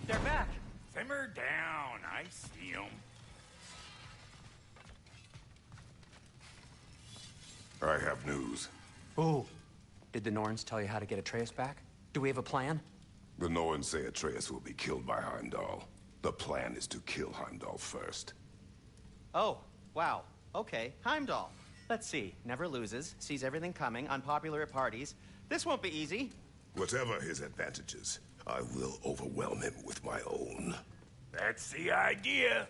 They're back! Simmer down, I see them. I have news. Oh. Did the Norns tell you how to get Atreus back? Do we have a plan? The Norns say Atreus will be killed by Heimdall. The plan is to kill Heimdall first. Oh, wow. Okay, Heimdall. Let's see. Never loses, sees everything coming, unpopular at parties. This won't be easy. Whatever his advantages, I will overwhelm him with my own. That's the idea.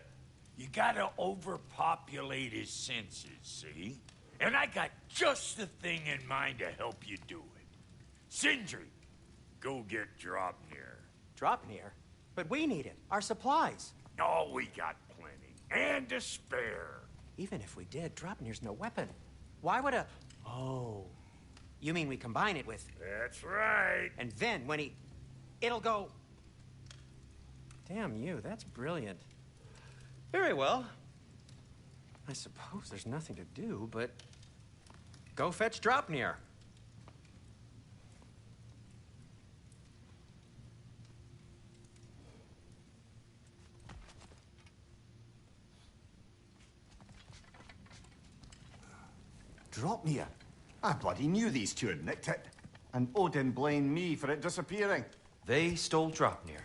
You gotta overpopulate his senses, see? And I got just the thing in mind to help you do it. Sindri, go get Draupnir. Draupnir? But we need it. Our supplies. Oh, we got plenty. And to spare. Even if we did, Draupnir's no weapon. Why would a... Oh. You mean we combine it with... That's right. And then when he... It'll go... Damn you, that's brilliant. Very well. I suppose there's nothing to do, but... Go fetch Draupnir. Draupnir? I bloody knew these two had nicked it. And Odin blamed me for it disappearing. They stole Draupnir.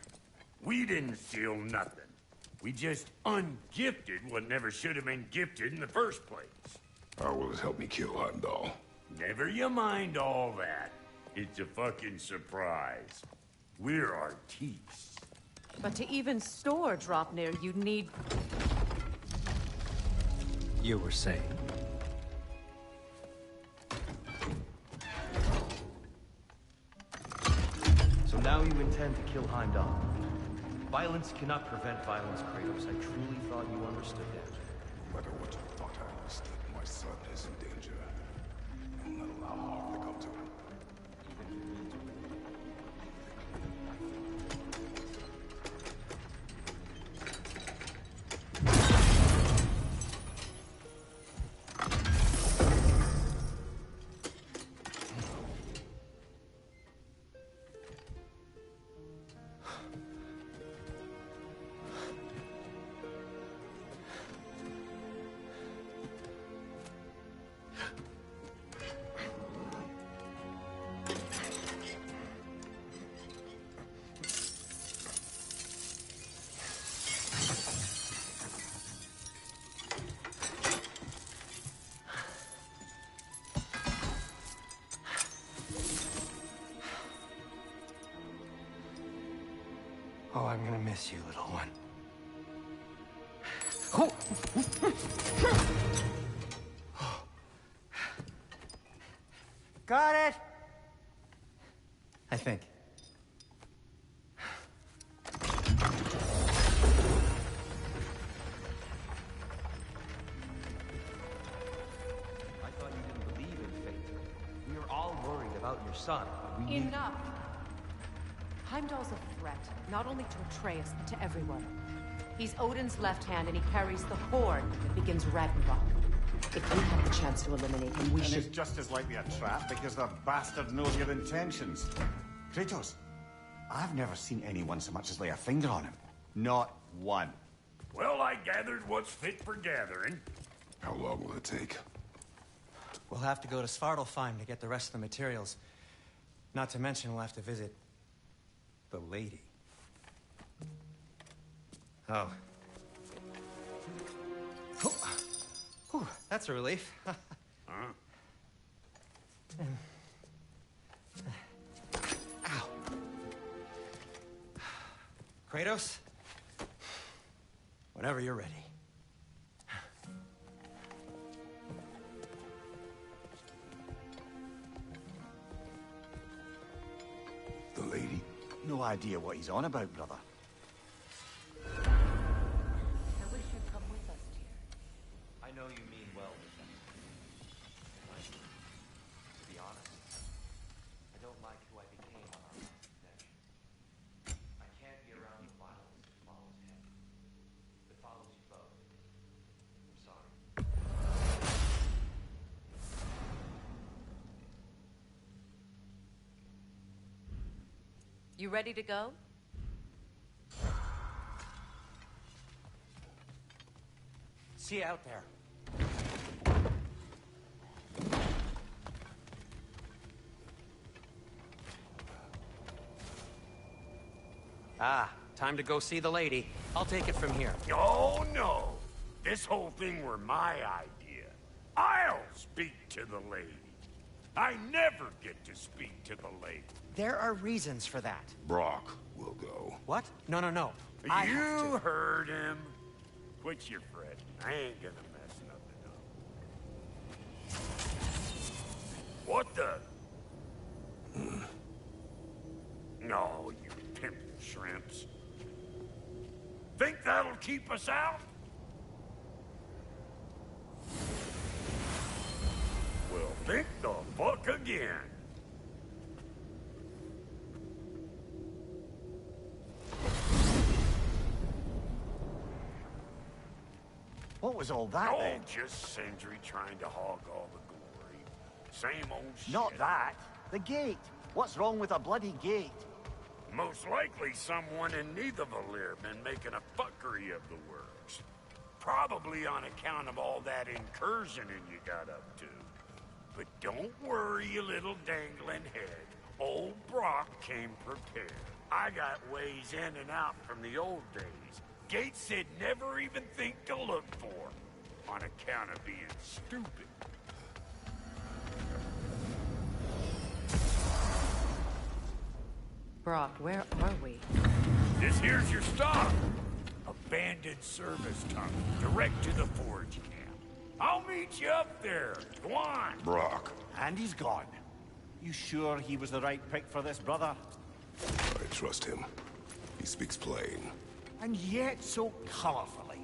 We didn't steal nothing. We just ungifted what never should have been gifted in the first place. How will it help me kill Heimdall? Never you mind all that. It's a fucking surprise. We're artistes. But to even store Draupnir, you'd need... You were saying? So now you intend to kill Heimdall. Violence cannot prevent violence, Kratos. I truly thought you understood that. No matter what you thought I understood, my son is in danger. I will not allow harm to come to him. Oh, I'm gonna miss you, little one. Oh. Got it! I think. I thought you didn't believe in fate. We were all worried about your son. But we Enough! Heimdall's a threat, not only to Atreus, but to everyone. He's Odin's left hand, and he carries the horn that begins Ragnarok. If we have the chance to eliminate him, we And should... it's just as likely a trap because the bastard knows your intentions. Kratos, I've never seen anyone so much as lay a finger on him. Not one. Well, I gathered what's fit for gathering. How long will it take? We'll have to go to Svartalfheim to get the rest of the materials. Not to mention we'll have to visit... the lady. Oh. Whew, that's a relief. Huh? Ow. Kratos? Whenever you're ready. The lady? No idea what he's on about, brother. I wish you'd come with us, dear. I know you mean well with them. To be honest, I don't like who I became on our last connection. I can't be around the violence that follows him. That follows you both. I'm sorry. You ready to go? See you out there. Ah, time to go see the lady. I'll take it from here. Oh, no. This whole thing were my idea. I'll speak to the lady. I never get to speak to the lady. There are reasons for that. Brok will go. What? No, no, no. I have You to. heard him. Quit your fretting. I ain't gonna mess nothing up. What the? No, you pimp shrimps. Think that'll keep us out? Well, think the fuck again. What was all that, Oh, then? just Sindri trying to hog all the glory. Same old shit. Not that. The gate. What's wrong with a bloody gate? Most likely someone in Nidavellir been making a fuckery of the works. Probably on account of all that incursioning you got up to. But don't worry, you little dangling head. Old Brok came prepared. I got ways in and out from the old days. Gates they'd never even think to look for. On account of being stupid. Brok, where are we? This here's your stop. Abandoned service tunnel, direct to the forge camp. I'll meet you up there. Go on. Brok. And he's gone. You sure he was the right pick for this, brother? I trust him. He speaks plain. And yet so colorfully.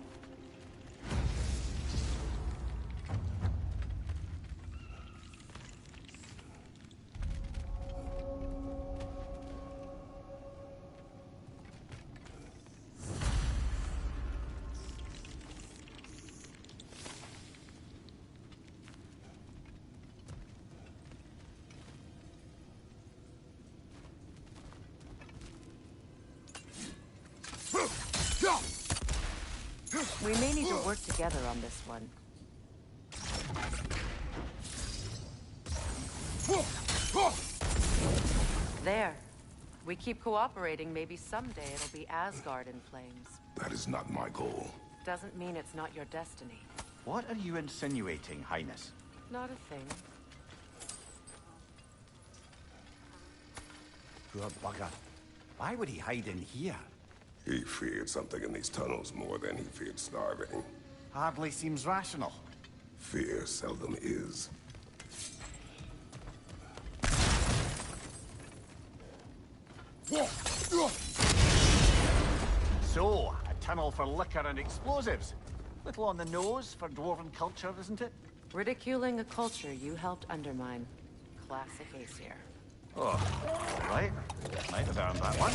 We may need to work together on this one. There. We keep cooperating, maybe someday it'll be Asgard in flames. That is not my goal. Doesn't mean it's not your destiny. What are you insinuating, Highness? Not a thing. Poor bugger. Why would he hide in here? He feared something in these tunnels more than he feared starving. Hardly seems rational. Fear seldom is. So, a tunnel for liquor and explosives. Little on the nose for dwarven culture, isn't it? Ridiculing a culture you helped undermine. Classic Aesir. Oh, all right. Might have earned that one.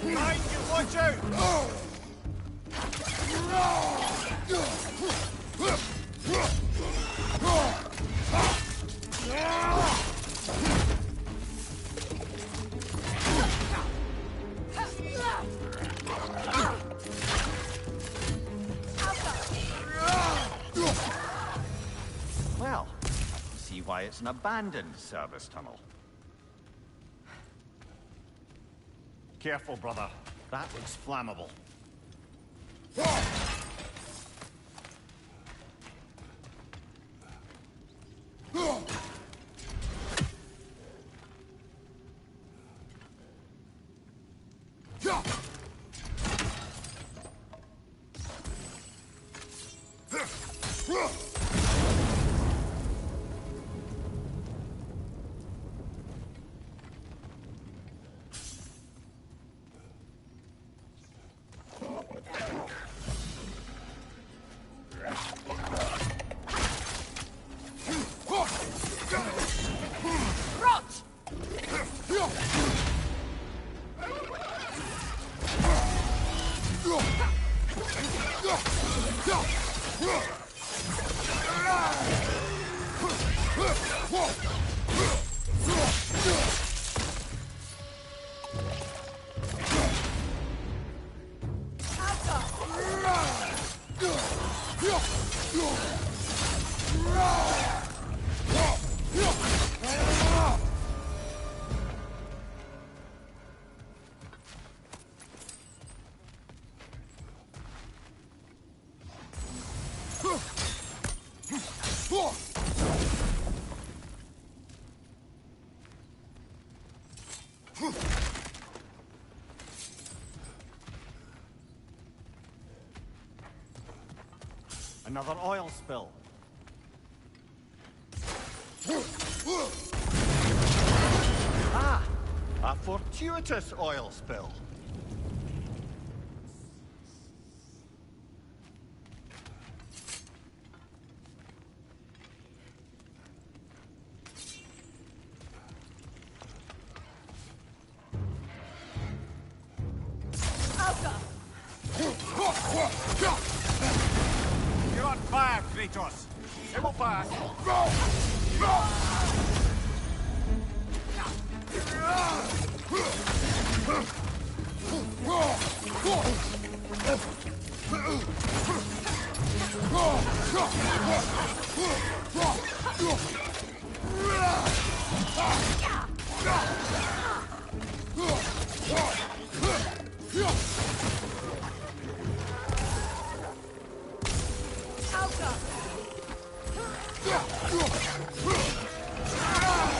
Behind you, watch out! Well, see why it's an abandoned service tunnel. Careful, brother. That looks flammable. Another oil spill. Ah! A fortuitous oil spill. You're on fire, Kratos. It will pass.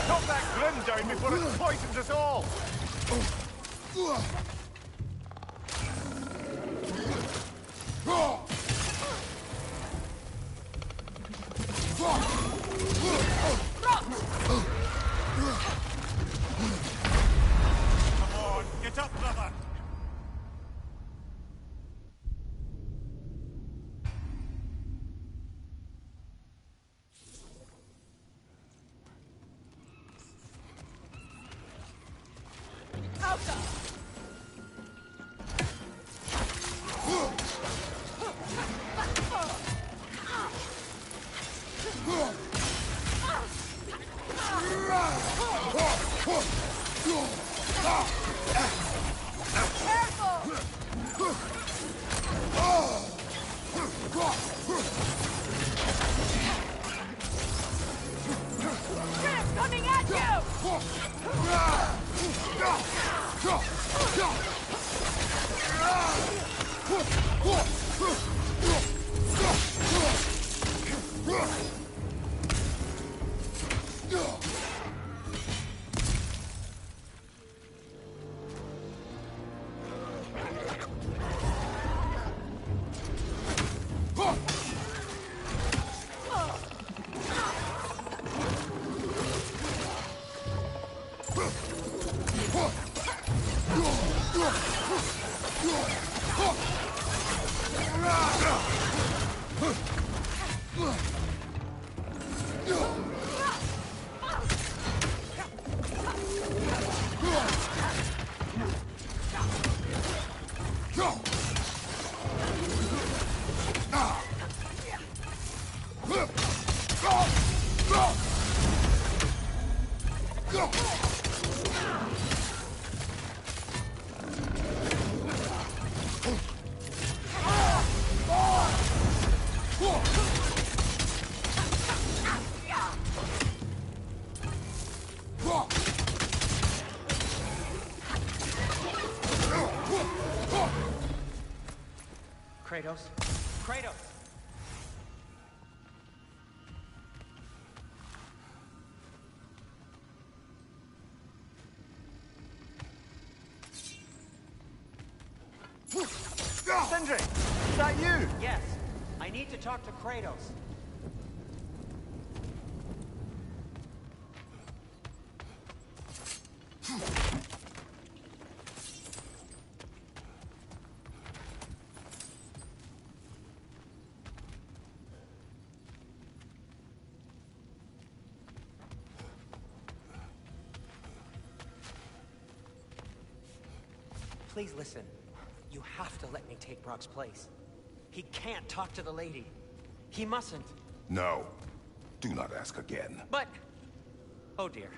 Knock that grim down before it poisons us all! Come on, get up, brother! Coming at you! Kratos? Kratos! Sindri! Is that you? Yes. I need to talk to Kratos. Please listen. You have to let me take Brok's place. He can't talk to the lady. He mustn't. No. Do not ask again. But... oh dear.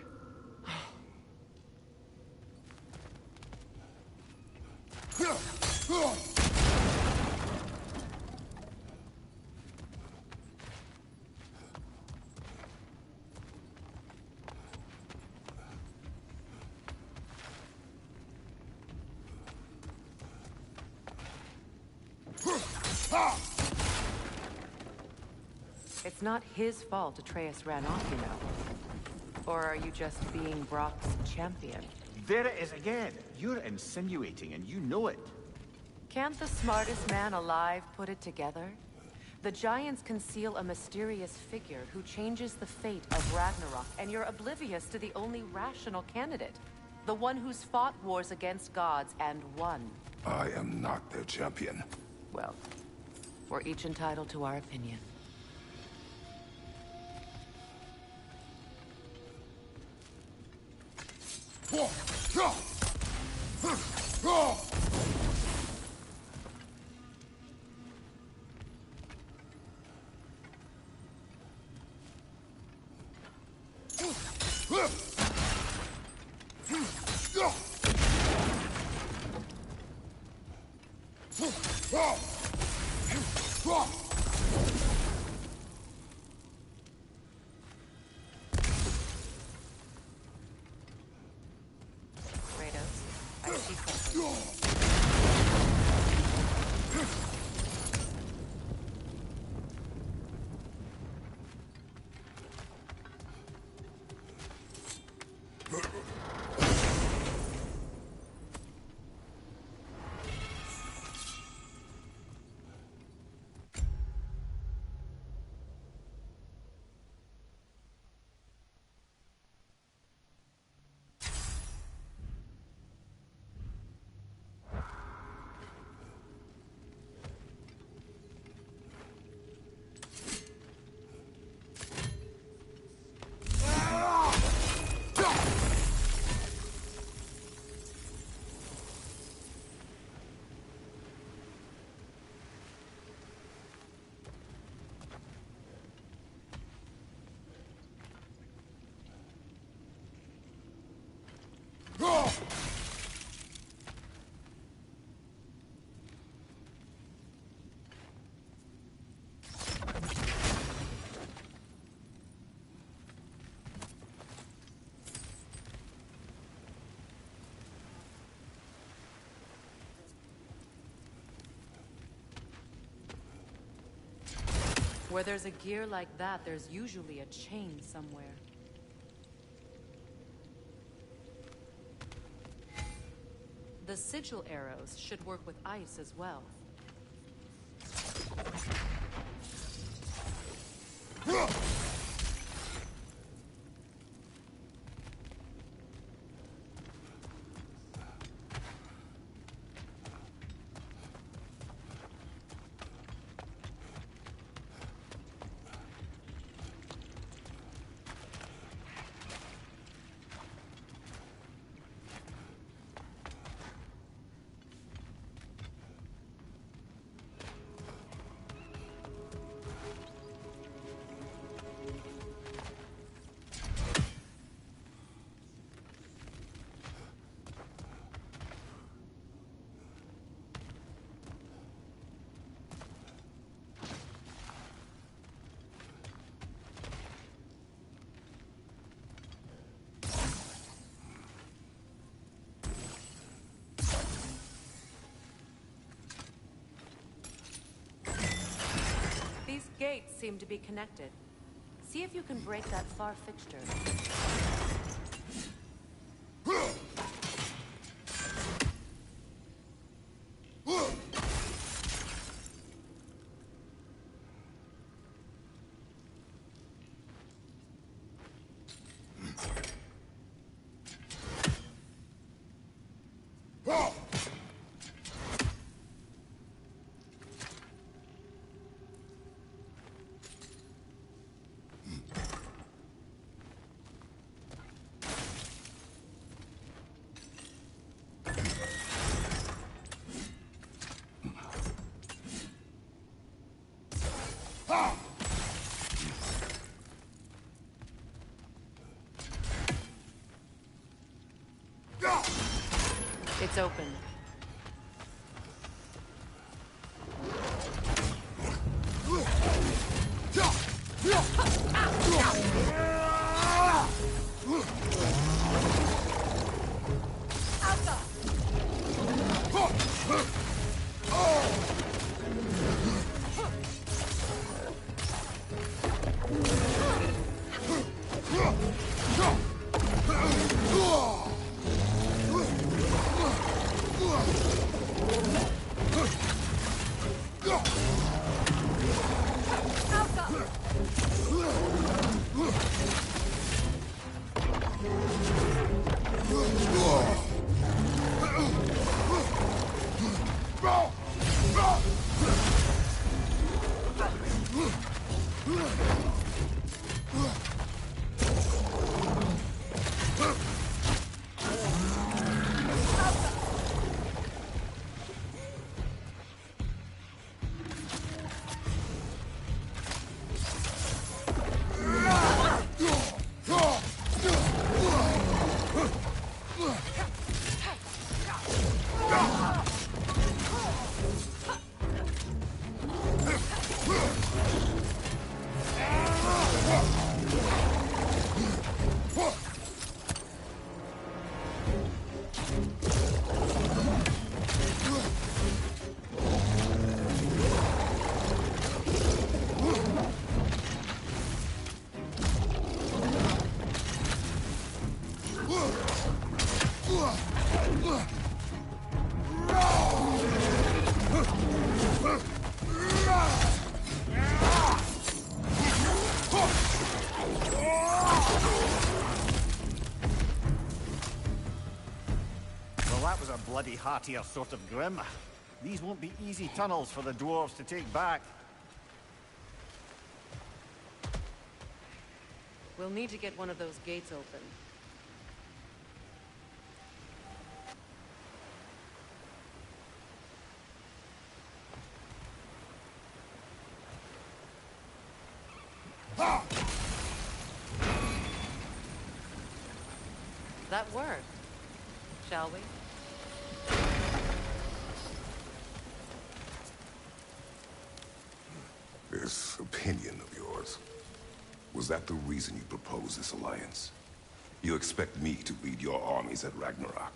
It's not his fault Atreus ran off, you know. Or are you just being Brok's champion? There it is again. You're insinuating, and you know it. Can't the smartest man alive put it together? The Giants conceal a mysterious figure who changes the fate of Ragnarok, and you're oblivious to the only rational candidate. The one who's fought wars against gods and won. I am not their champion. Well, we're each entitled to our opinion. Kratos, I see something. Where there's a gear like that, there's usually a chain somewhere. The sigil arrows should work with ice as well. Gates seem to be connected. See if you can break that far fixture. It's open. Bloody heartier sort of grim. These won't be easy tunnels for the dwarves to take back. We'll need to get one of those gates open. That worked. Shall we? This opinion of yours, was that the reason you proposed this alliance? You expect me to lead your armies at Ragnarok?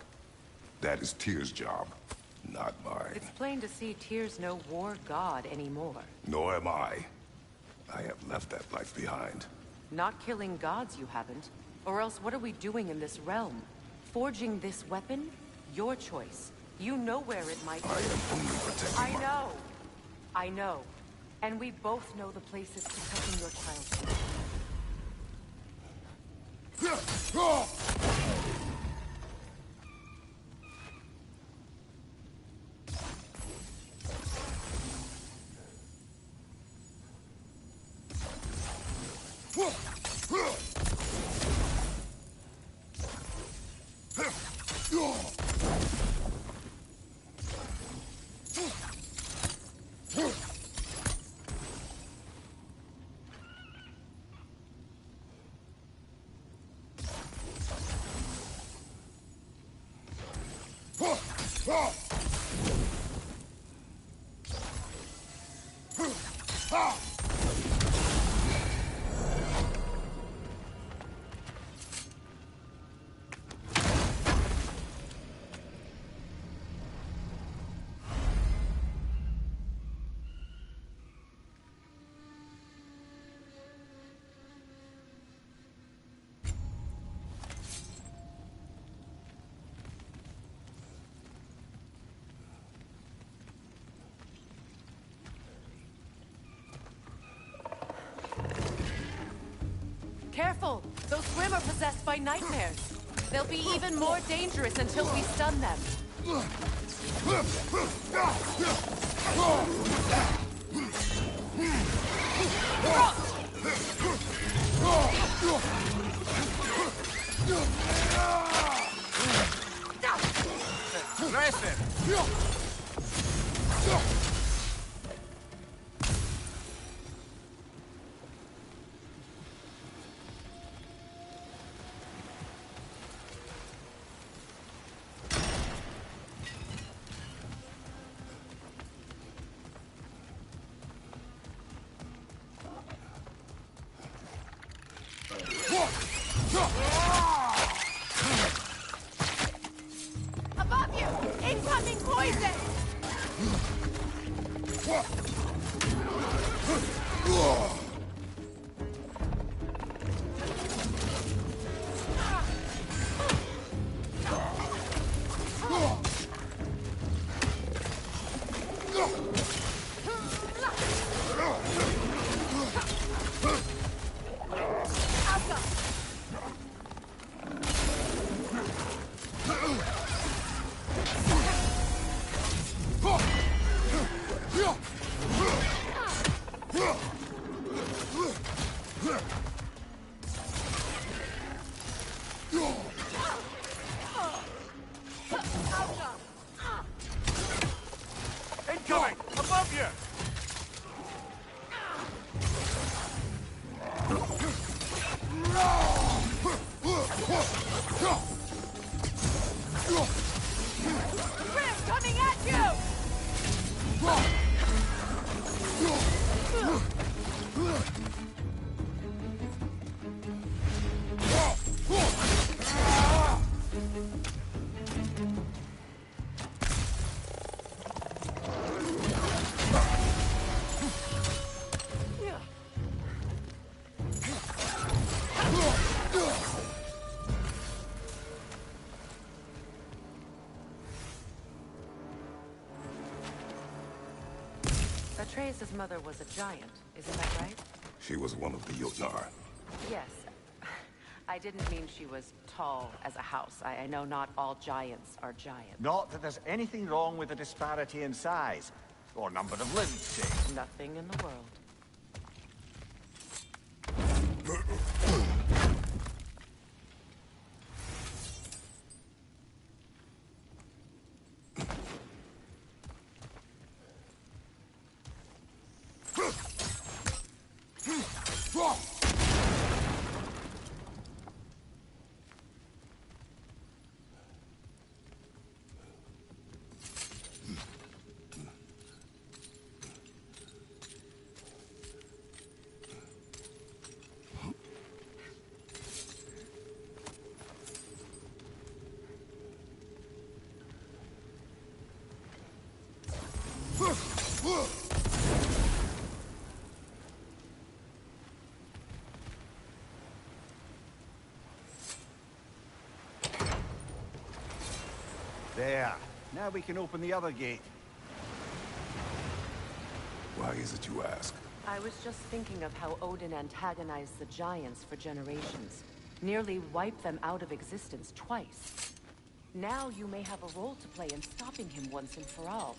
That is Tyr's job, not mine. It's plain to see Tyr's no war god anymore. Nor am I. I have left that life behind. Not killing gods, you haven't. Or else what are we doing in this realm? Forging this weapon? Your choice. You know where it might be. I am only protecting I know. And we both know the places protecting your child. Careful! Those Grim are possessed by nightmares. They'll be even more dangerous until we stun them. Aggressive! Above you! Incoming poison! Incoming! Above you! Grim coming at you! Atreus' mother was a giant, isn't that right? She was one of the Jotnar. Yes. I didn't mean she was tall as a house. I know not all giants are giants. Not that there's anything wrong with the disparity in size, or number of limbs, say. Nothing in the world. There. Now we can open the other gate. Why is it you ask? I was just thinking of how Odin antagonized the giants for generations. Nearly wiped them out of existence twice. Now you may have a role to play in stopping him once and for all.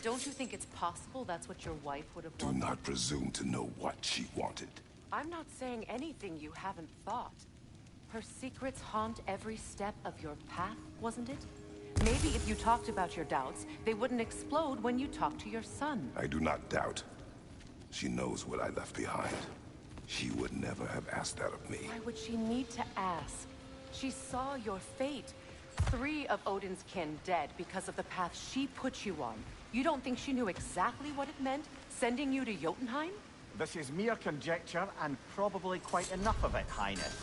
Don't you think it's possible that's what your wife would have Do wanted? not presume to know what she wanted. I'm not saying anything you haven't thought. Her secrets haunt every step of your path, wasn't it? Maybe if you talked about your doubts, they wouldn't explode when you talked to your son. I do not doubt. She knows what I left behind. She would never have asked that of me. Why would she need to ask? She saw your fate. 3 of Odin's kin dead because of the path she put you on. You don't think she knew exactly what it meant, sending you to Jotunheim? This is mere conjecture, and probably quite enough of it, Highness.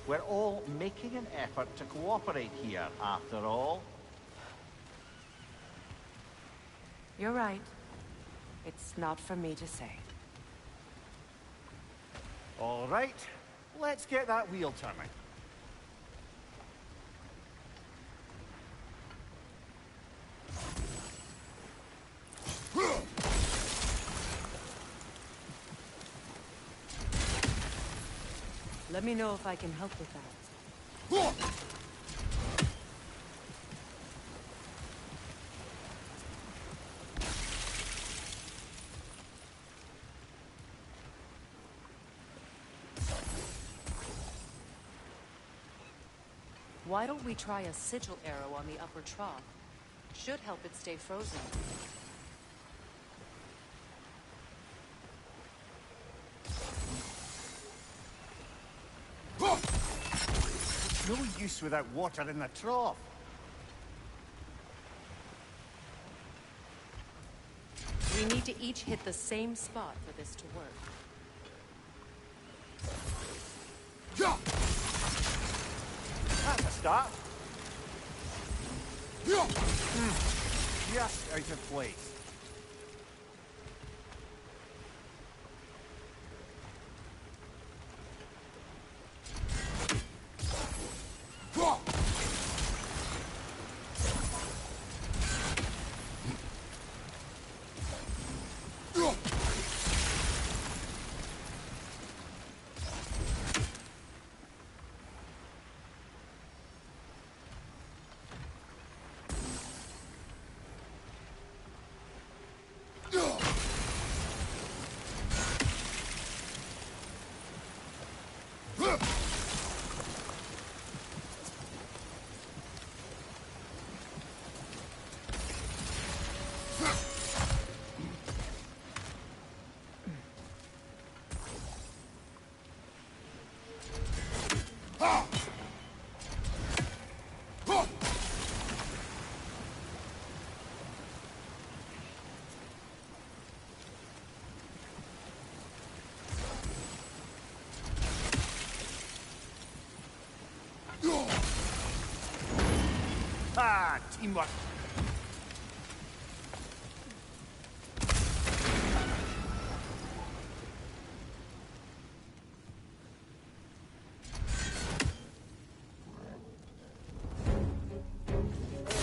We're all making an effort to cooperate here, after all. You're right. It's not for me to say. All right, let's get that wheel turning. Let me know if I can help with that. Why don't we try a sigil arrow on the upper trough? Should help it stay frozen. No use without water in the trough. We need to each hit the same spot for this to work. That's a start. Just out of place. Ha! Teamwork.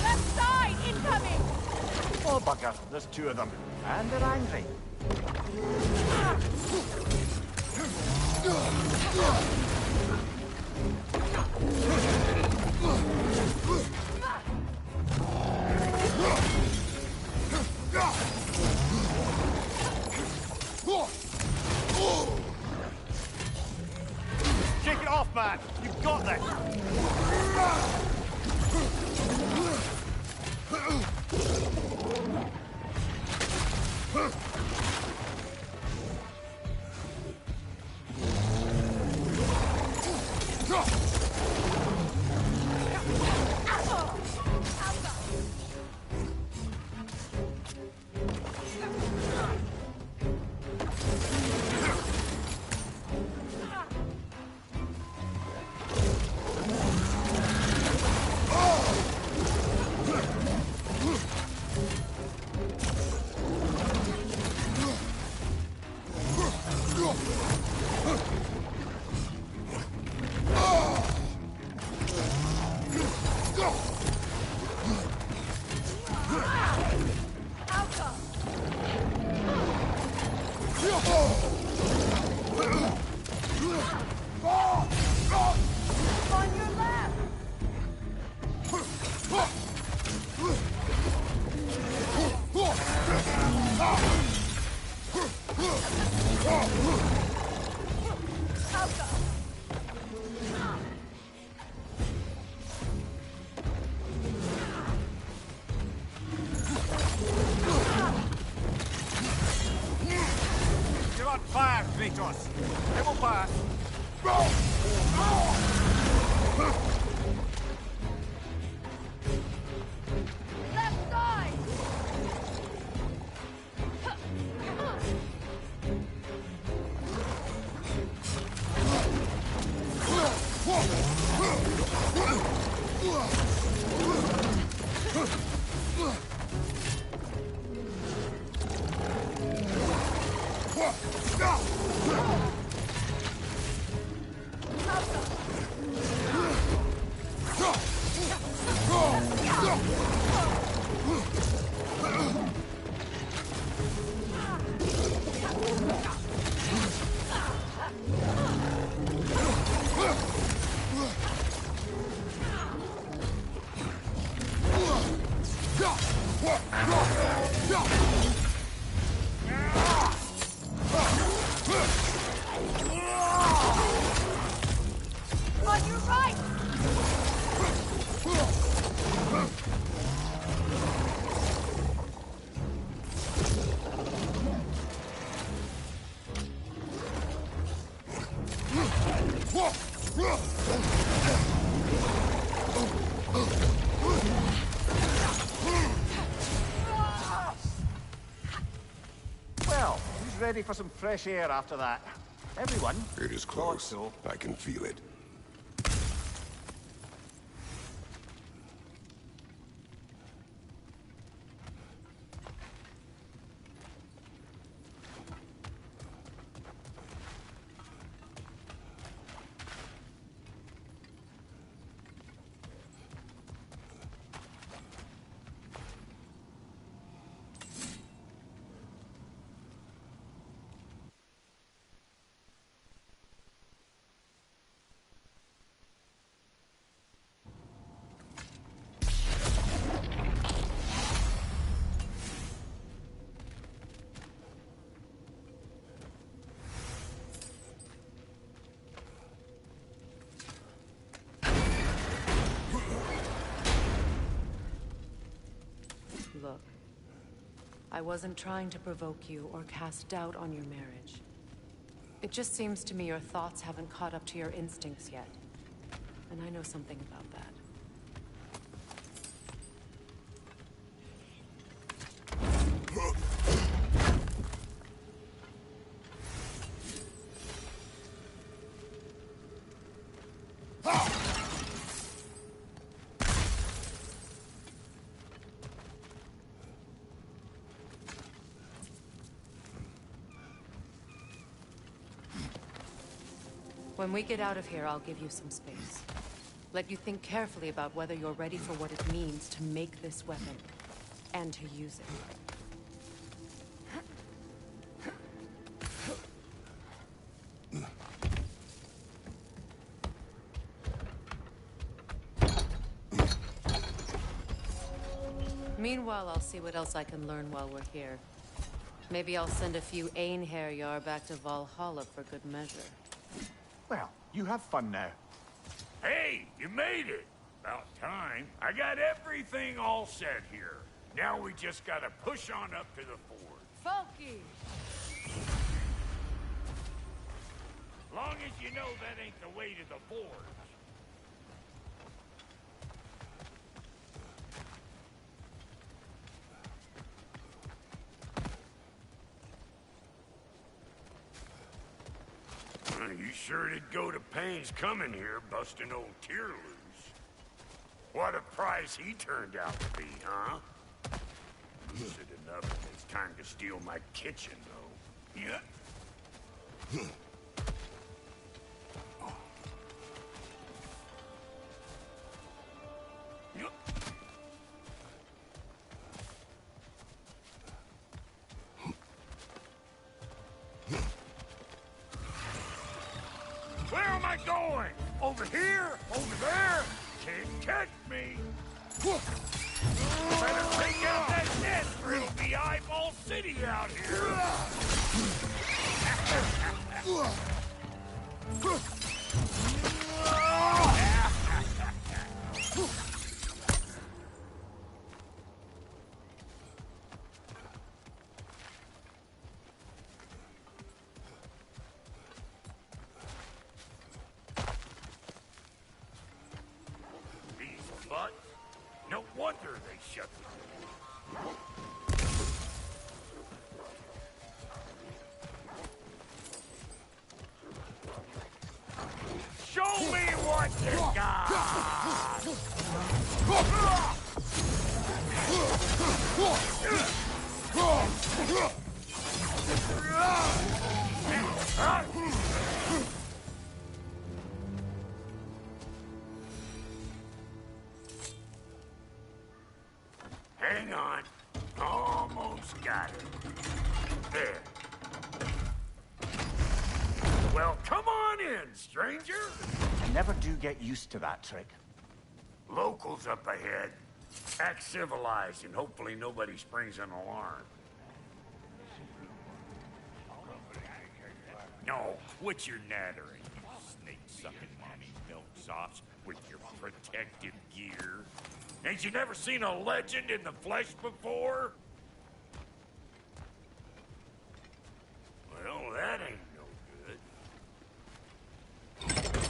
Left side, incoming! Oh, bugger. There's two of them. And they're angry. Shake it off, man! You've got this! On your left! You're on fire, Kratos! They will pass! Left side! On your right! Well, who's ready for some fresh air after that? Everyone? It is Thought close. so. I can feel it. Look, I wasn't trying to provoke you or cast doubt on your marriage. It just seems to me your thoughts haven't caught up to your instincts yet. And I know something about that. When we get out of here, I'll give you some space. Let you think carefully about whether you're ready for what it means to make this weapon, and to use it. Meanwhile, I'll see what else I can learn while we're here. Maybe I'll send a few Einherjar back to Valhalla for good measure. Well, you have fun now. Hey, you made it! About time. I got everything all set here. Now we just gotta push on up to the ford. Funky! Long as you know that ain't the way to the forge. You sure did go to pains coming here, busting old Tyr loose. What a prize he turned out to be, huh? Lucid enough that it's time to steal my kitchen, though. Yeah. Where am I going? Over here? Over there? Can't catch me. Better take out that net or it'll be Eyeball City out here. But no wonder they shut the door. Show me what you got! Hang on. Almost got it. There. Well, come on in, stranger. I never do get used to that trick. Locals up ahead. Act civilized and hopefully nobody springs an alarm. No, quit your nattering, you snake-sucking mommy milksops with your protective gear. Ain't you never seen a legend in the flesh before? Well, that ain't no good.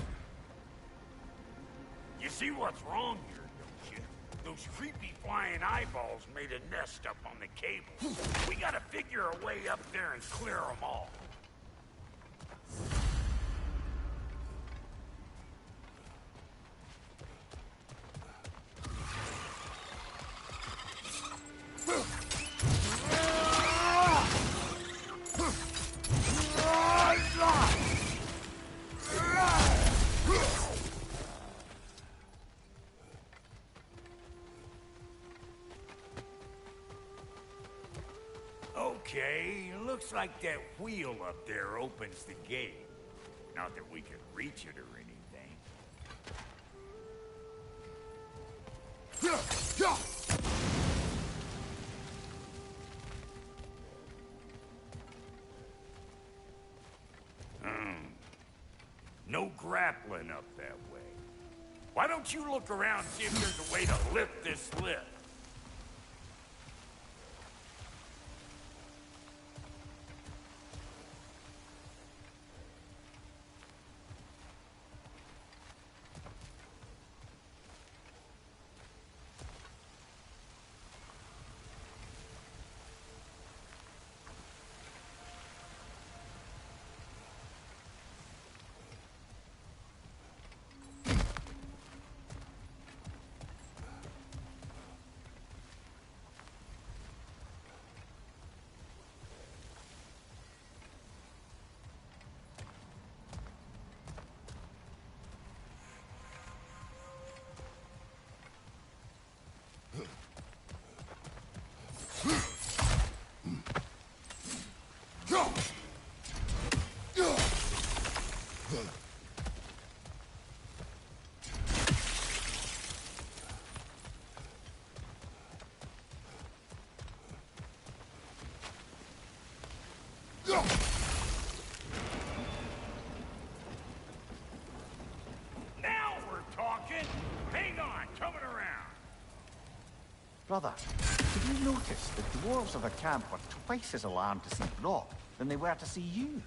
You see what's wrong here, don't you? Those creepy flying eyeballs made a nest up on the cable. We gotta figure a way up there and clear them all. Okay, looks like that wheel up there opens the gate. Not that we can reach it or anything. No grappling up that way. Why don't you look around and see if there's a way to lift this lift? Brother, did you notice the dwarves of the camp were twice as alarmed to see Brok than they were to see you?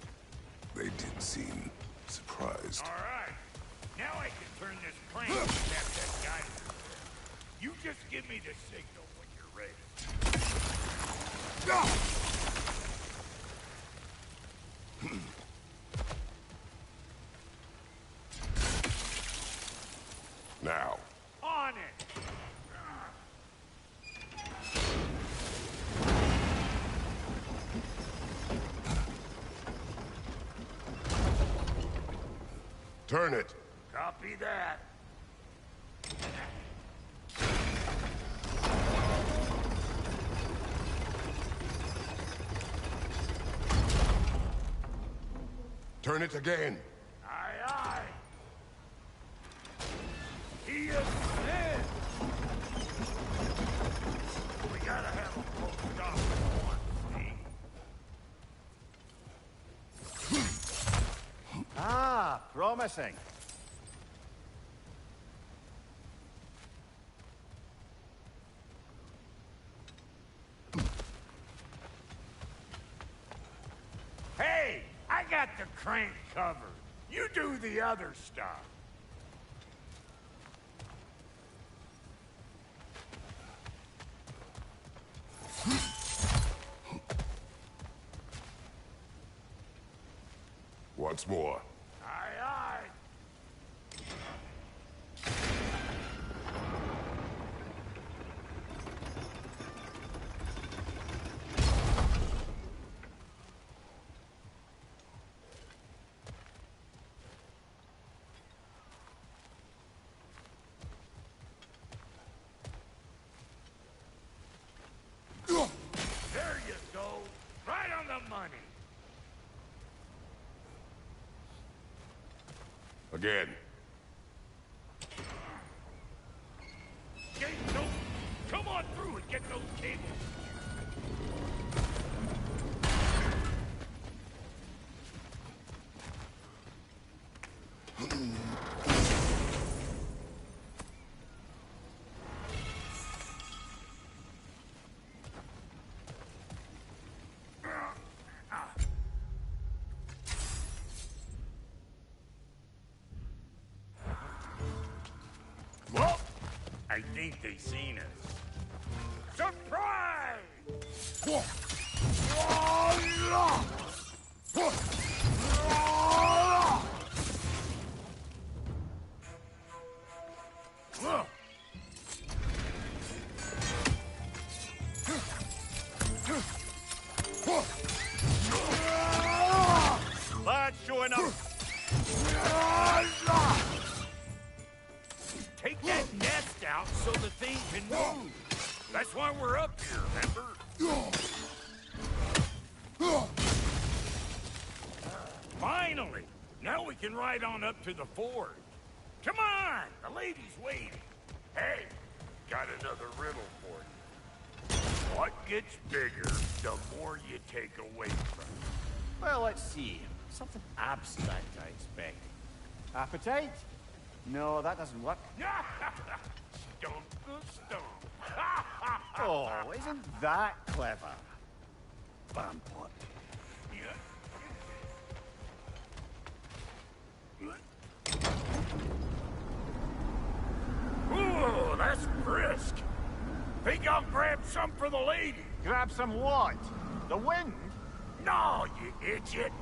They did seem surprised. All right. Now I can turn this plane and tap that geyser. You just give me the signal when you're ready. Now. On it! Turn it. Copy that. Turn it again. Aye, aye. He is dead. We gotta have a full stop at once, see? Ah, promising. Hey, I got the crank covered. You do the other stuff. Once more. Aye, aye. There you go. Right on the money. Again. Get those. Come on through and get those cables. Well, I think they seen us. Surprise! Lads showing up. Take that nest out so the thing can move. That's why we're up here, remember? Finally! Now we can ride on up to the fort. Come on! The lady's waiting. Hey, got another riddle for you. What gets bigger, the more you take away from it? Well, let's see. Something abstract, I expect. Appetite? No, that doesn't work. Stump the stump. Oh, isn't that clever? Vampot. Ooh, that's brisk. Think I'll grab some for the lady? Grab some what? The wind? No, you idiot.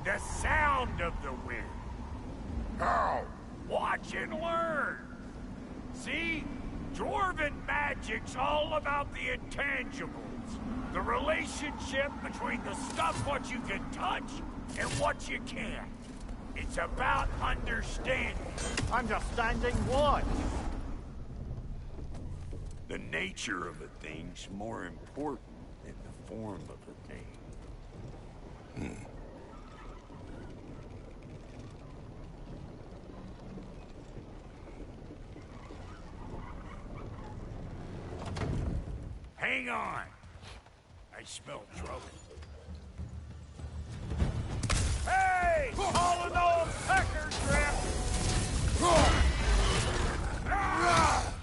The sound of the wind. How? Watch and learn. See? Dwarven magic's all about the intangibles. The relationship between the stuff what you can touch and what you can't. It's about understanding. Understanding what? The nature of a thing's more important than the form of a thing. Hang on. I smell trouble. Hey! All in all, pecker trip! Ah!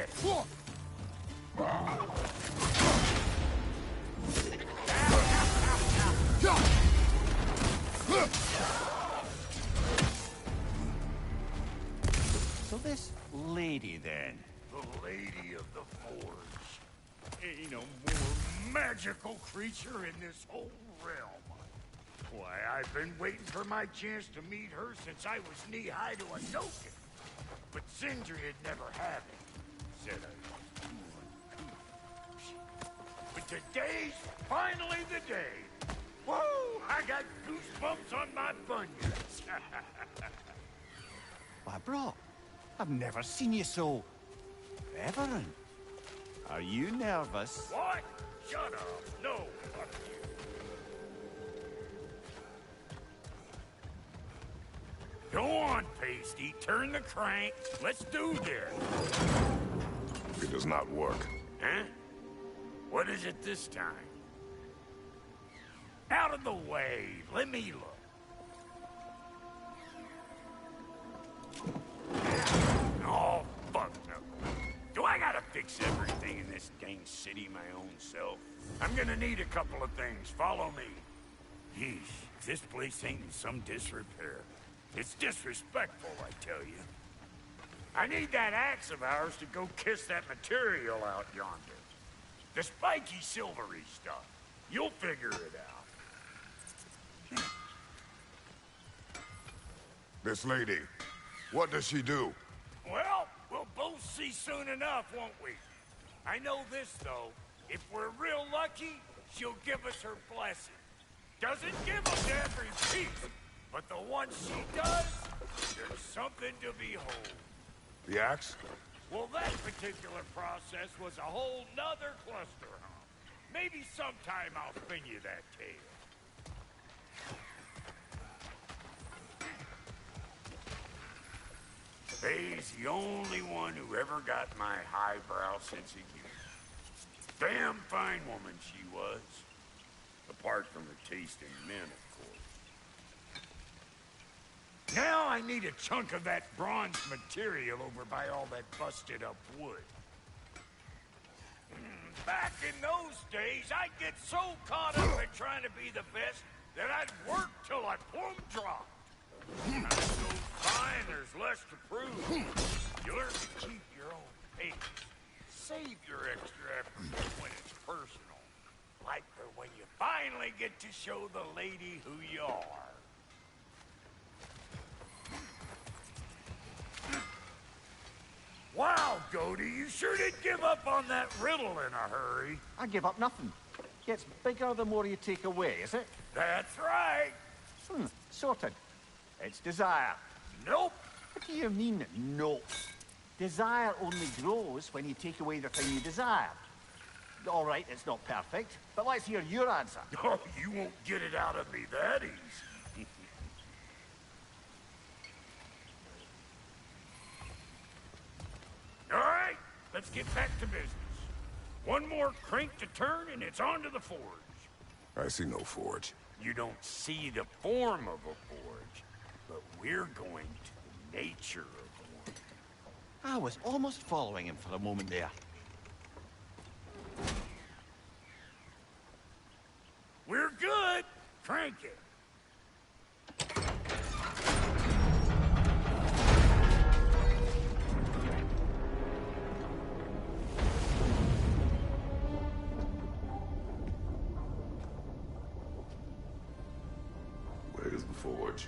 it! So this lady, then? The Lady of the Forge. Ain't no more magical creature in this whole realm. Why, I've been waiting for my chance to meet her since I was knee-high to a noken. But Sindri had never had it. Said I was too uncouth. But today's finally the day. Woo! I got goosebumps on my bunions. Why, Brok, I've never seen you so... reverent. Are you nervous? What? Shut up. No, fuck you. Go on, Pasty. Turn the crank. Let's do this. It does not work. Huh? What is it this time? Out of the way. Let me look. Oh, fuck no. Do I gotta fix everything in this dang city my own self? I'm gonna need a couple of things. Follow me. Yeesh, if this place ain't in some disrepair. It's disrespectful, I tell you. I need that axe of ours to go kiss that material out yonder. The spiky, silvery stuff. You'll figure it out. This lady, what does she do? Well, we'll both see soon enough, won't we? I know this, though. If we're real lucky, she'll give us her blessing. Doesn't give us every piece, but the one she does, there's something to behold. The axe? Well, that particular process was a whole nother cluster hump. Maybe sometime I'll spin you that tale. Faye's the only one who ever got my highbrow sense of humor. Damn fine woman she was. Apart from her taste in men, of course. Now I need a chunk of that bronze material over by all that busted up wood. Back in those days, I'd get so caught up in trying to be the best that I'd work till I plumb dropped. Time goes by and there's less to prove. You learn to keep your own pace. Save your extra effort when it's personal. Like for when you finally get to show the lady who you are. Wow, Goaty, you sure did give up on that riddle in a hurry. I give up nothing. Gets bigger the more you take away, is it? That's right. Sorted. It's desire. Nope. What do you mean, nope? Desire only grows when you take away the thing you desire. All right, it's not perfect, but let's hear your answer. Oh, you won't get it out of me that easy. All right, let's get back to business. One more crank to turn and it's on to the forge. I see no forge. You don't see the form of a forge, but we're going to the nature of one. I was almost following him for a moment there. We're good. Crank it. Where's the forge?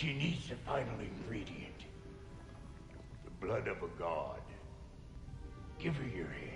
She needs the final ingredient. The blood of a god. Give her your head.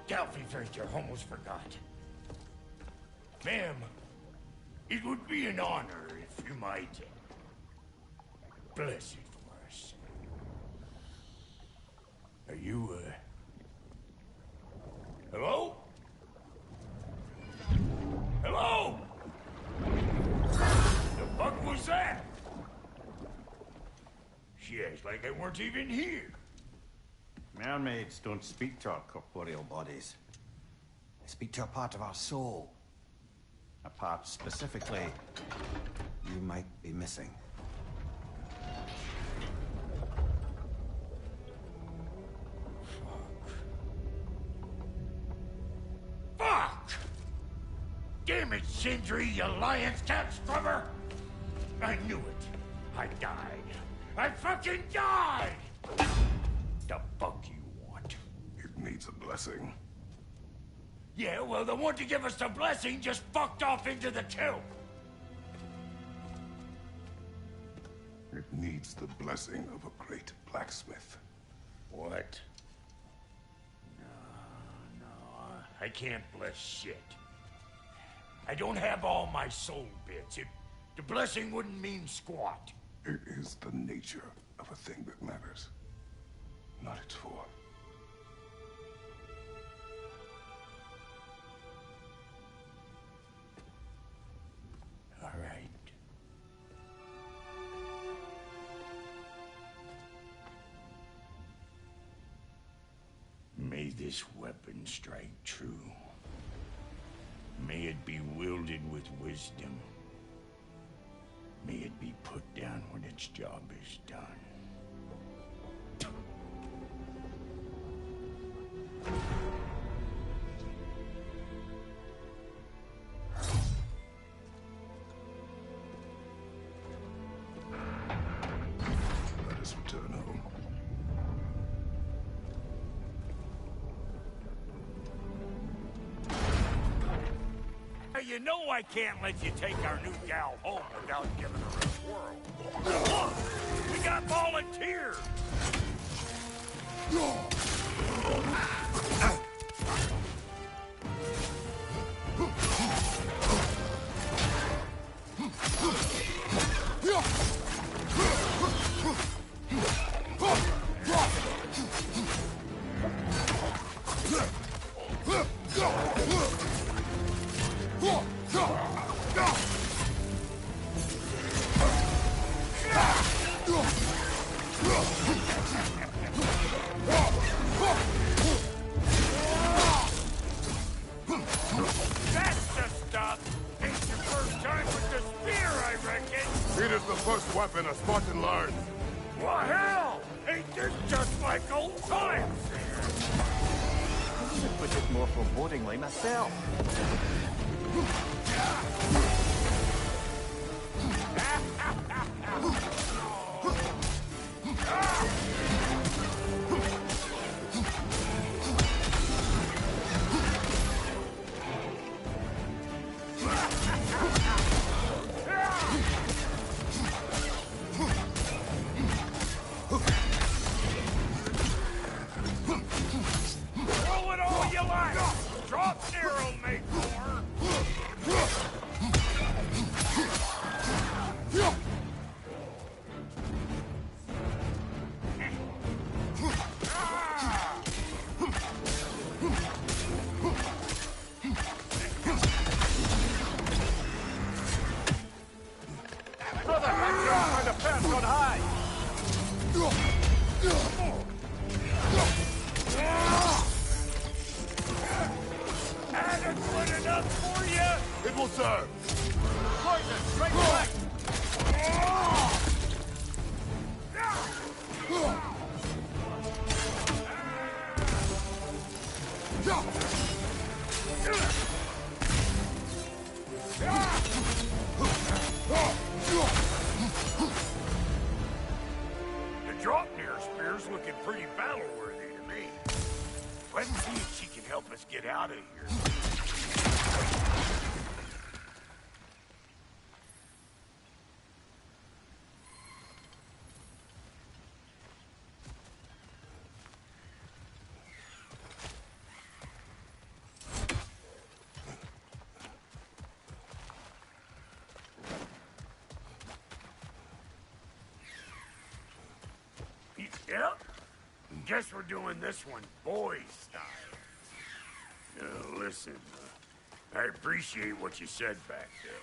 Delphi Fraser almost forgot. Ma'am, it would be an honor if you might bless it for us. Are you, hello? Hello? The fuck was that? She acts like I weren't even here. Mermaids don't speak to our corporeal bodies. They speak to a part of our soul. A part specifically you might be missing. Fuck! Damn it, Sindri, you lion's cat scrubber! I knew it. I died. I fucking died! The fuck you want? It needs a blessing. Yeah, well, the one to give us the blessing just fucked off into the tomb. It needs the blessing of a great blacksmith. What? No, I can't bless shit. I don't have all my soul bits. The blessing wouldn't mean squat. It is the nature of a thing that matters, not its form. All right. May this weapon strike true. May it be wielded with wisdom. May it be put down when its job is done. Let us return home. You know I can't let you take our new gal home without giving her a twirl. Look, we got volunteers. That's the stuff. Ain't your first time with the spear, I reckon. It is the first weapon a Spartan learns. Well, hell! Ain't this just like old times? I would put it more forebodingly myself. Adequate enough for you? It will serve. Poison, right away! The Draupnir Spear's looking pretty battle-worthy to me. Let's see if she can help us get out of here. Yep. Guess we're doing this one boys style. Listen, I appreciate what you said back there.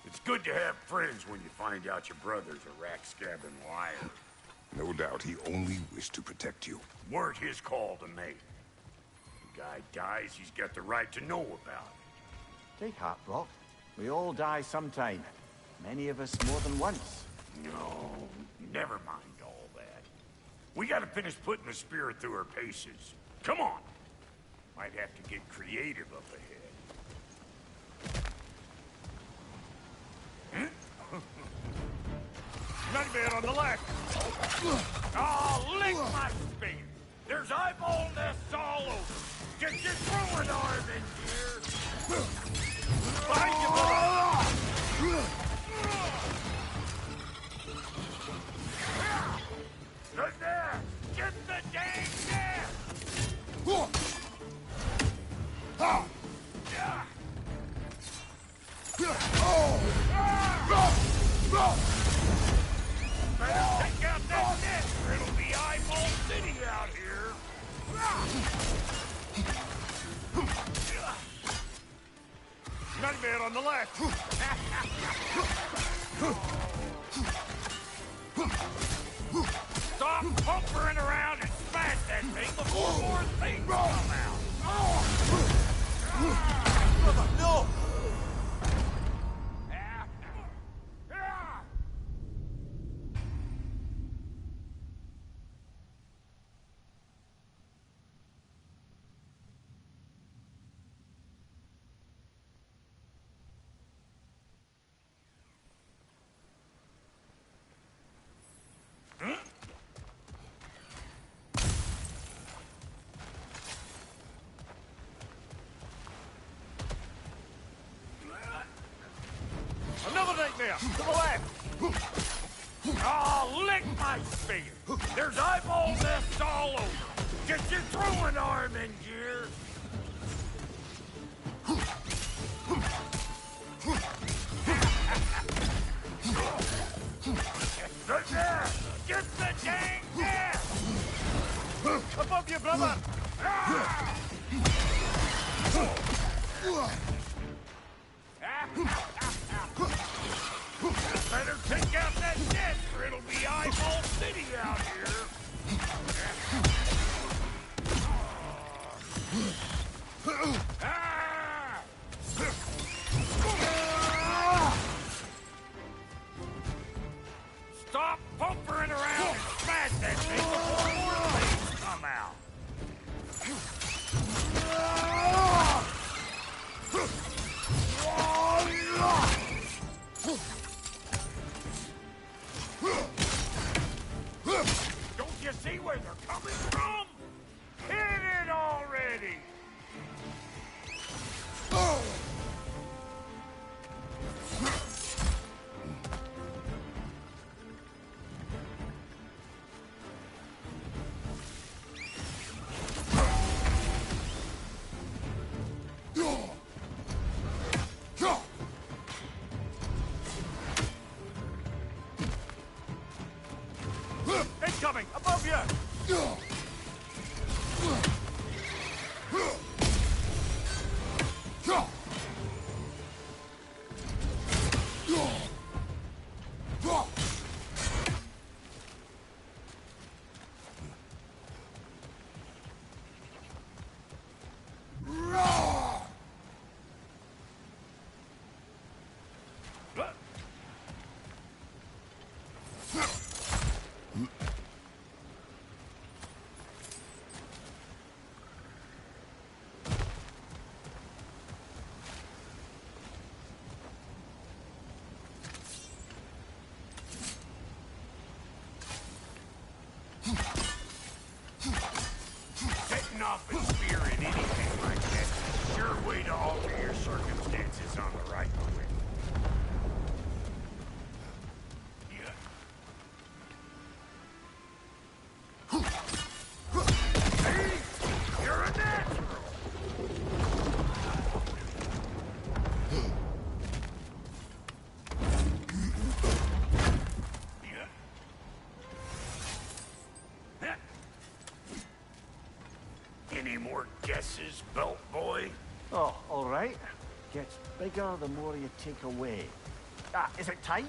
It's good to have friends when you find out your brother's a rack-scabbing liar. No doubt he only wished to protect you. Weren't his call to make. The guy dies, he's got the right to know about it. Take heart, Brok. We all die sometime. Many of us more than once. No, never mind all that. We gotta finish putting the spear through her paces. Come on! Might have to get creative up ahead. Nightmare on the left! Oh, lick my spear! There's eyeball nests all over! Get your throwing arm in here! Behind you, brother! Good there! Get the dang nest! Better take out that nest, or it'll be eyeball city out here! Nightmare on the left! Stop pumpering around and smash that thing before more things come out! Brother, no! Another nightmare! To the left! Oh, lick my spear! There's eyeball nests all over! Get your throwing arm in gear! Good there! Get the dang nest! Above you, brother! Better take out that nest or it'll be eyeball city out here! Stop pumpering around and smash that thing before more things come out! Don't you see where they're coming from? Hit it already! Incoming! Above you! Setting off a spear in anything like that is a sure way to alter your circumstances on the right quick. See? You're a natural! Any more guesses, belt boy? Oh, all right. Gets bigger the more you take away. Is it time?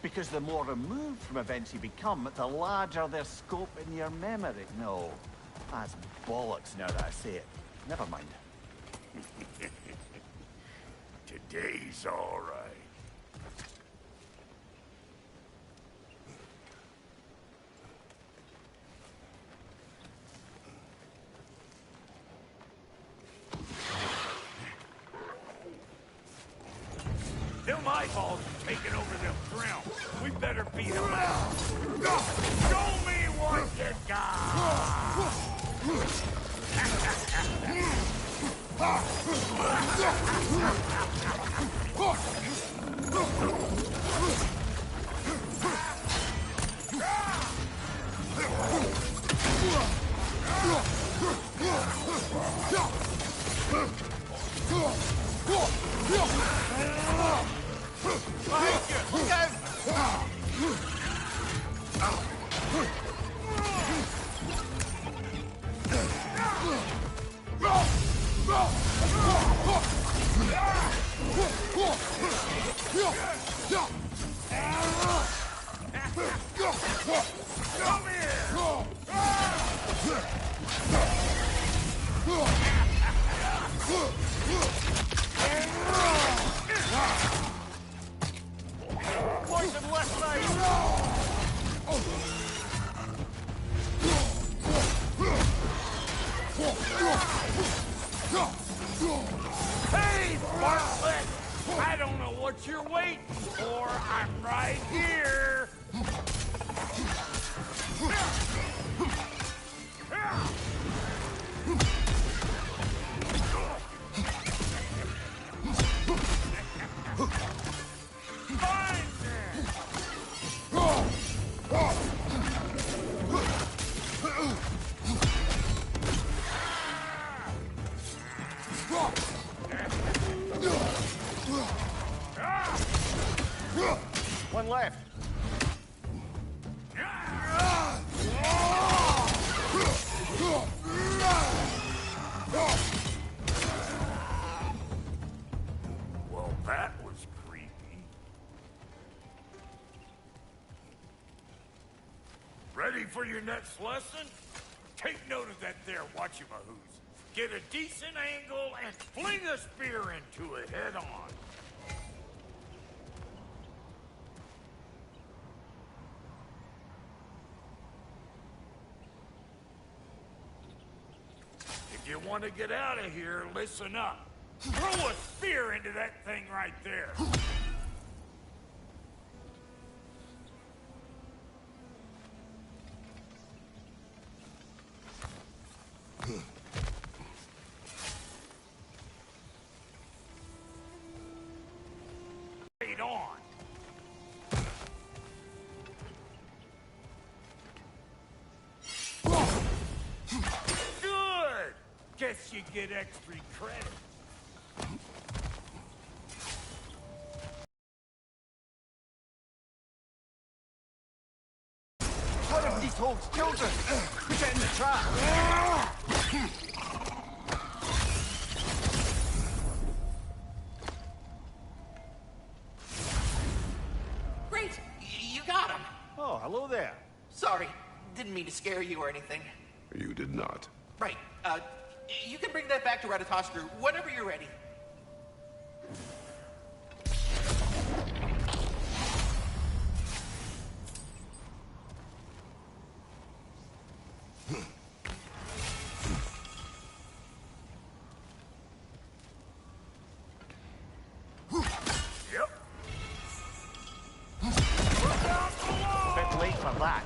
Because the more removed from events you become, the larger their scope in your memory. No, that's bollocks now that I say it. Never mind. Today's all right. Them eyeballs are taking over them realms. We better beat them out. Show me what you got! Hey, Bartlett! I don't know what you're waiting for. I'm right here. Fine then. One left. Well, that was creepy. Ready for your next lesson? Take note of that there whatchamahoos. Get a decent angle and fling a spear into it head on. If you want to get out of here, listen up. Throw a spear into that thing right there. Right on. Good. Guess you get extra credit. One of these hogs killed us. Put it in the trap. Great! You got him! Oh, hello there. Sorry, didn't mean to scare you or anything. You did not. Right, you can bring that back to Ratatoscrew whenever you're ready. Yep. Bit late for that.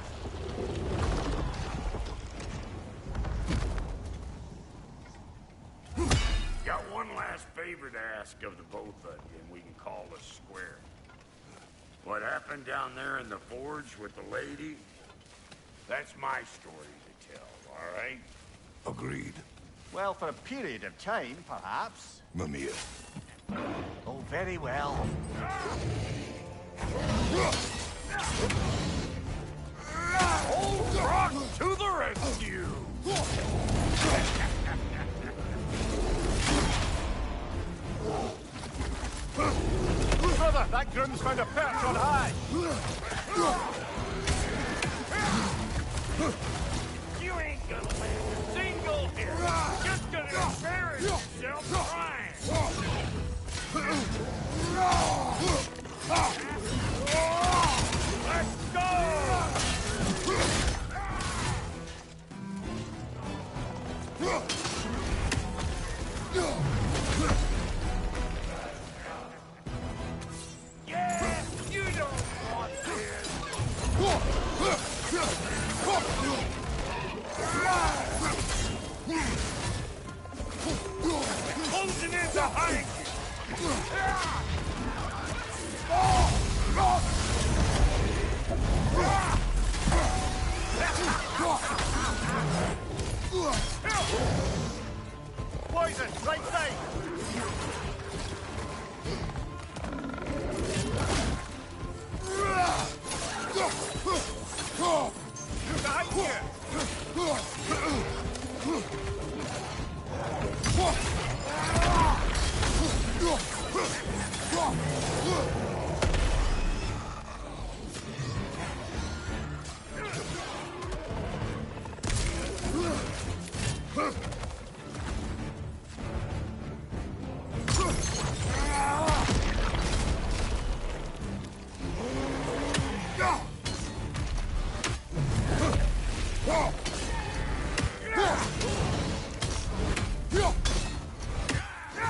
favor to ask of the both of you, and we can call us square. What happened down there in the forge with the lady? That's my story to tell, all right? Agreed. Well, for a period of time, perhaps. Mamiya. Oh, very well. Old Brok to the rescue! Brother, that groom's found a perch on high! You ain't gonna land a single hit! Just gonna embarrass yourself trying! Let's go! Yeah, you don't want this! Closing in behind Poison, right side!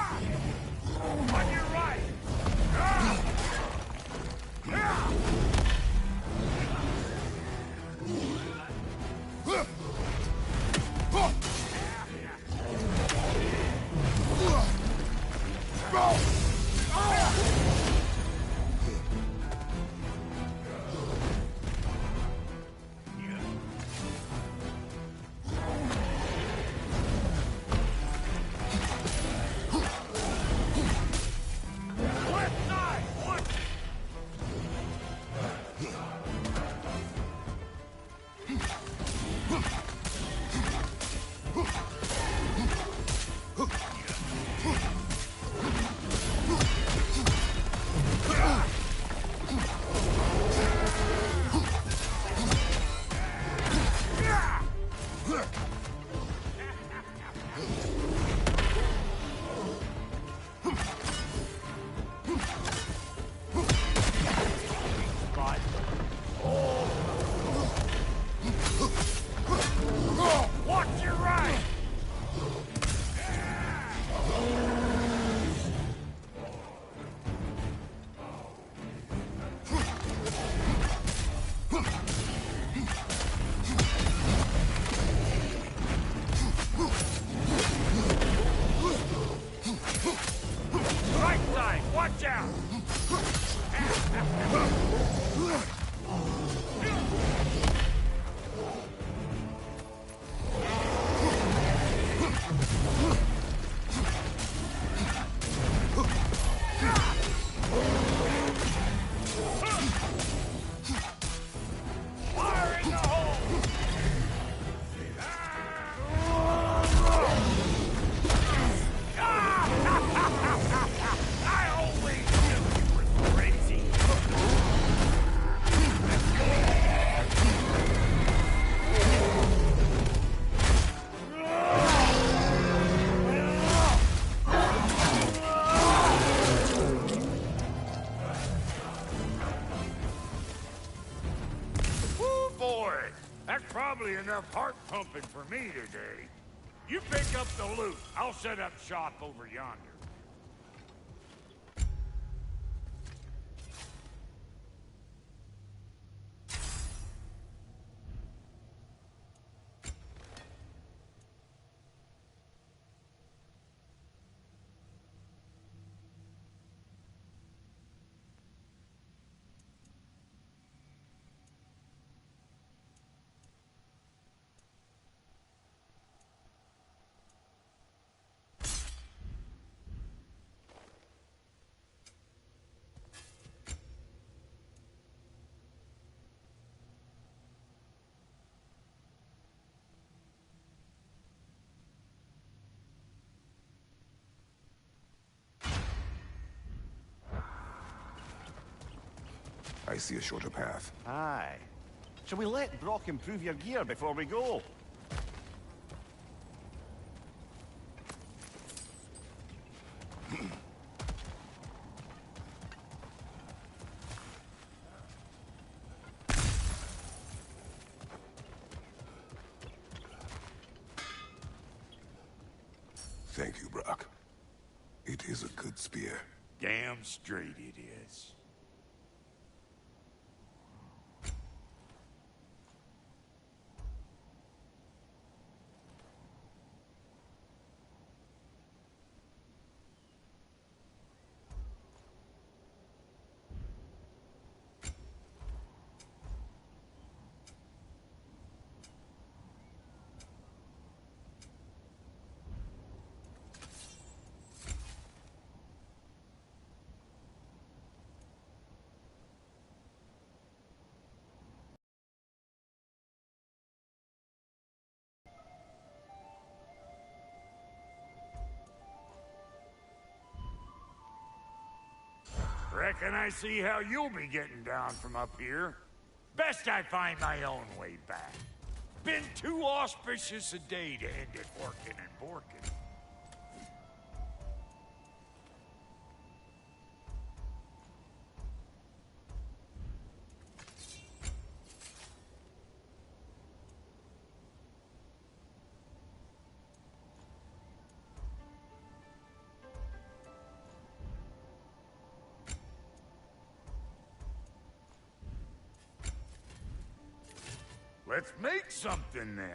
Behind on your right! Left side! One! Watch your right! Right side, watch out! Fire in the hole! I always knew you were crazy! Woo, boy! That's probably enough heart pumping for me today. You pick up the loot. I'll set up shop over yonder. I see a shorter path. Aye. Shall we let Brok improve your gear before we go? Thank you, Brok. It is a good spear. Damn straight it is. Reckon I see how you'll be getting down from up here. Best I find my own way back. Been too auspicious a day to end it working and borking. Let's make something then.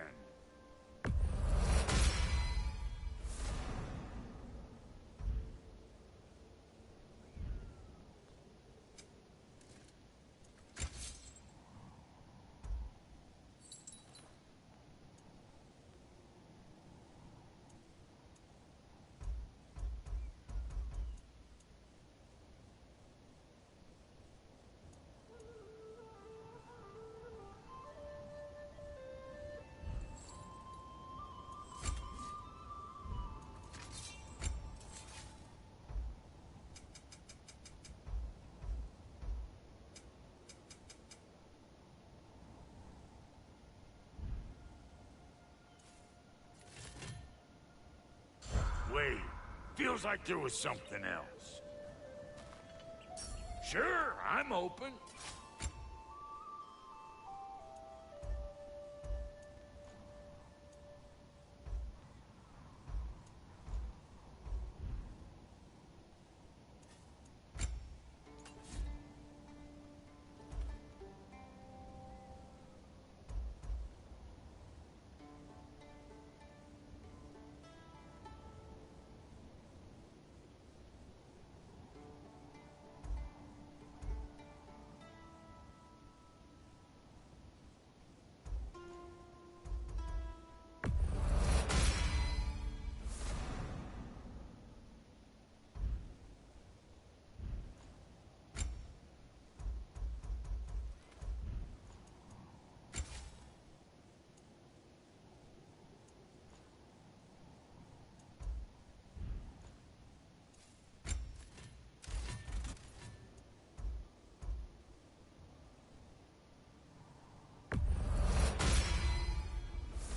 Wait, feels like there was something else. Sure, I'm open.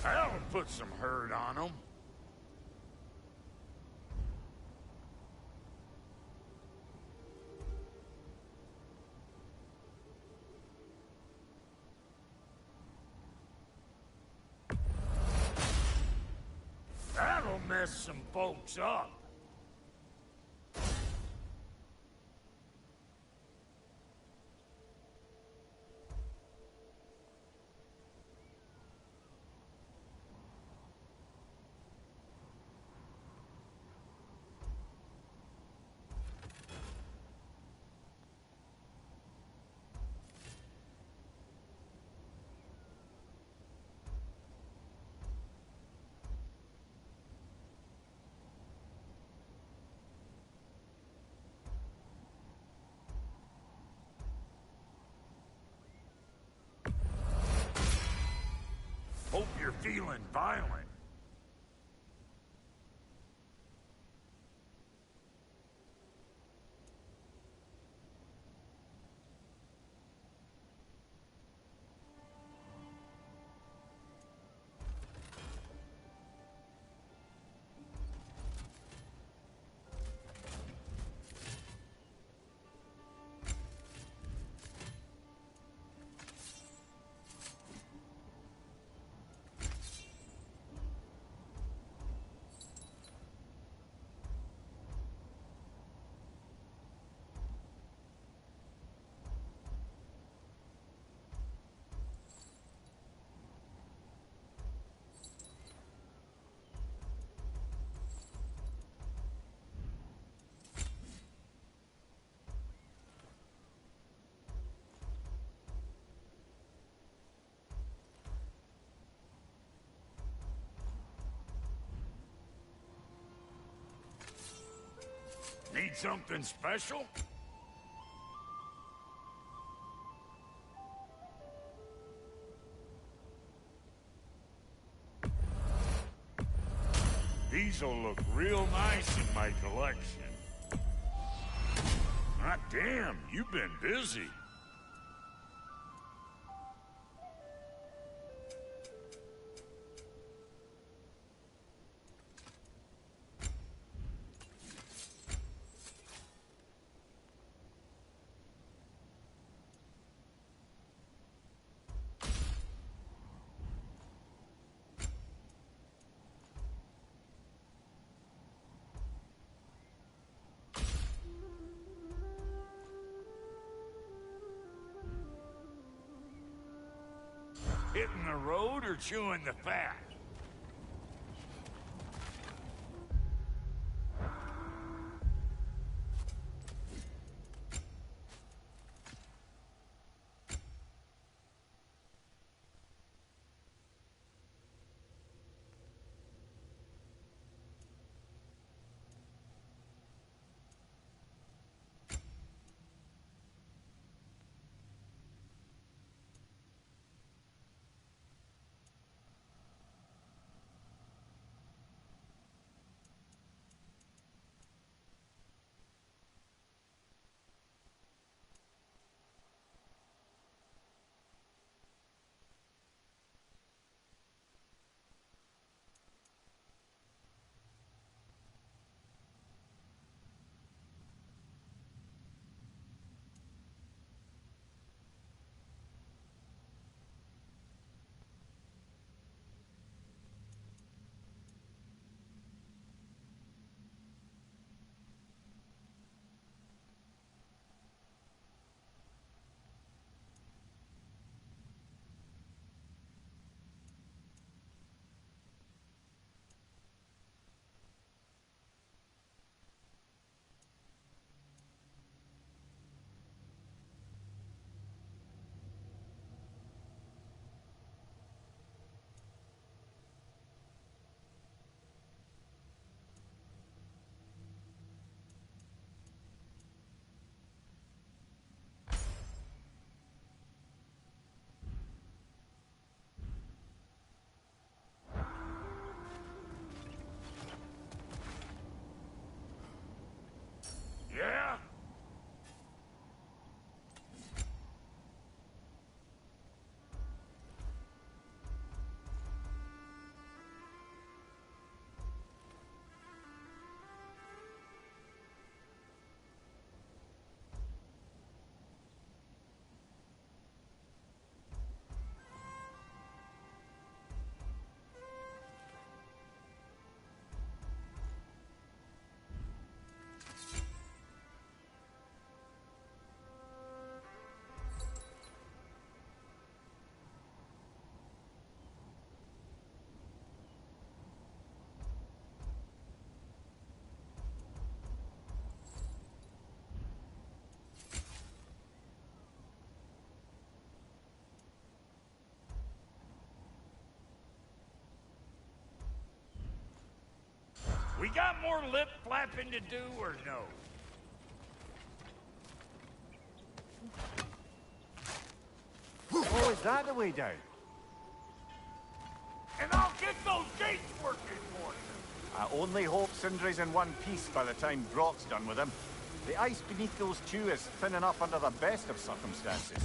That'll put some hurt on them. That'll mess some folks up. Hope you're feeling violent. Need something special? These'll look real nice in my collection. Hot damn, you've been busy. Hitting the road or chewing the fat? Yeah? We got more lip flapping to do or no? Oh, is that the way down? And I'll get those gates working for you. I only hope Sindri's in one piece by the time Brok's done with him. The ice beneath those two is thin enough under the best of circumstances.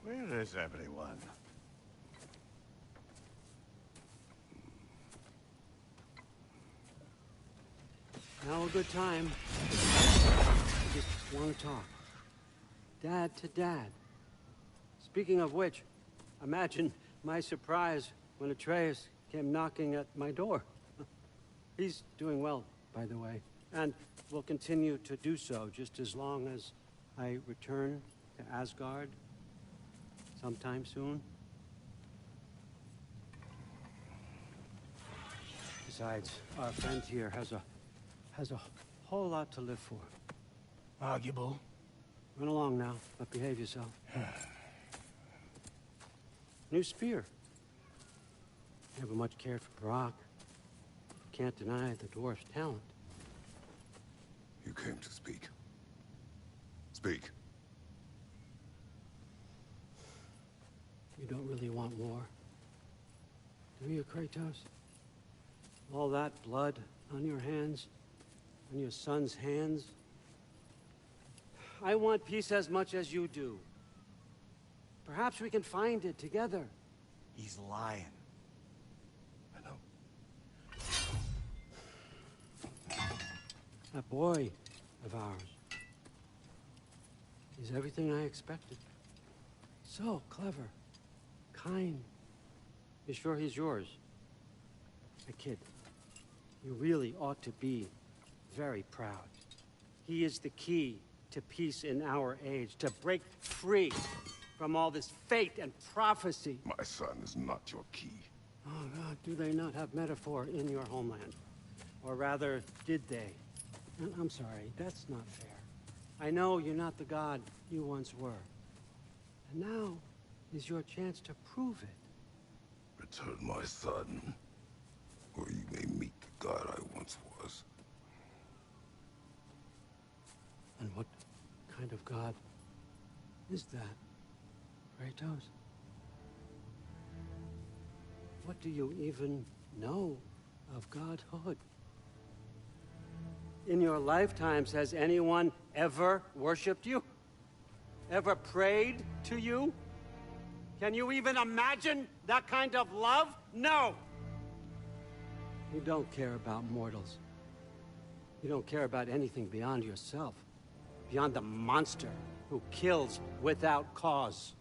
Where is everyone? Now a good time. I just want to talk. Dad to Dad. Speaking of which, imagine my surprise when Atreus came knocking at my door. He's doing well, by the way, and will continue to do so just as long as I return to Asgard sometime soon. Besides, our friend here has a whole lot to live for. Arguable. Run along now, but behave yourself. New spear. Never much cared for Brok. Can't deny the dwarf's talent. You came to speak. Speak. You don't really want war, do you, Kratos? All that blood on your hands, on your son's hands. I want peace as much as you do. Perhaps we can find it together. He's lying. I know. That boy of ours is everything I expected. So clever, kind. You sure he's yours? A kid, you really ought to be very proud. He is the key to peace in our age, to break free from all this fate and prophecy. My son is not your key. Oh, God, do they not have metaphor in your homeland? Or rather, did they? I'm sorry, that's not fair. I know you're not the god you once were. And now is your chance to prove it. Return my son, or you may meet the god I once was. And what kind of god is that, Kratos? What do you even know of godhood? In your lifetimes, has anyone ever worshipped you? Ever prayed to you? Can you even imagine that kind of love? No! You don't care about mortals. You don't care about anything beyond yourself. Beyond the monster who kills without cause.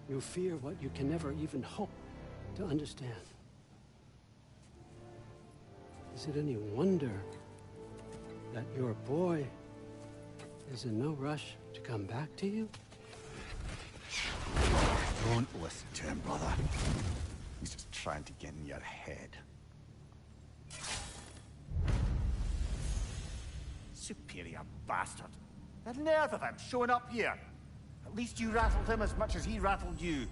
You fear what you can never even hope to understand. Is it any wonder that your boy is in no rush to come back to you? Don't listen to him, brother. He's just trying to get in your head. Superior bastard. The nerve of him showing up here. At least you rattled him as much as he rattled you.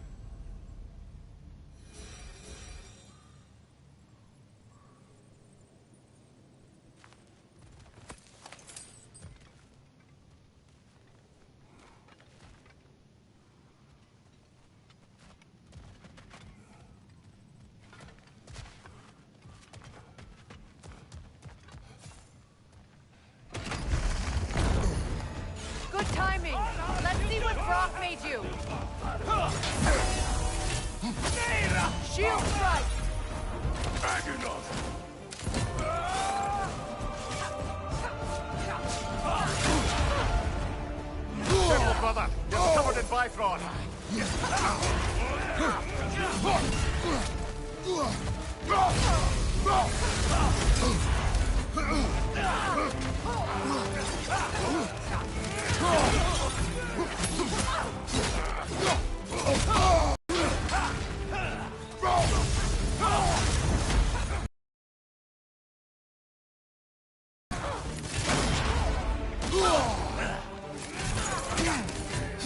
Good timing. Let's see what Brok made you. Shield strike. Careful, brother. You're covered in Bifrost.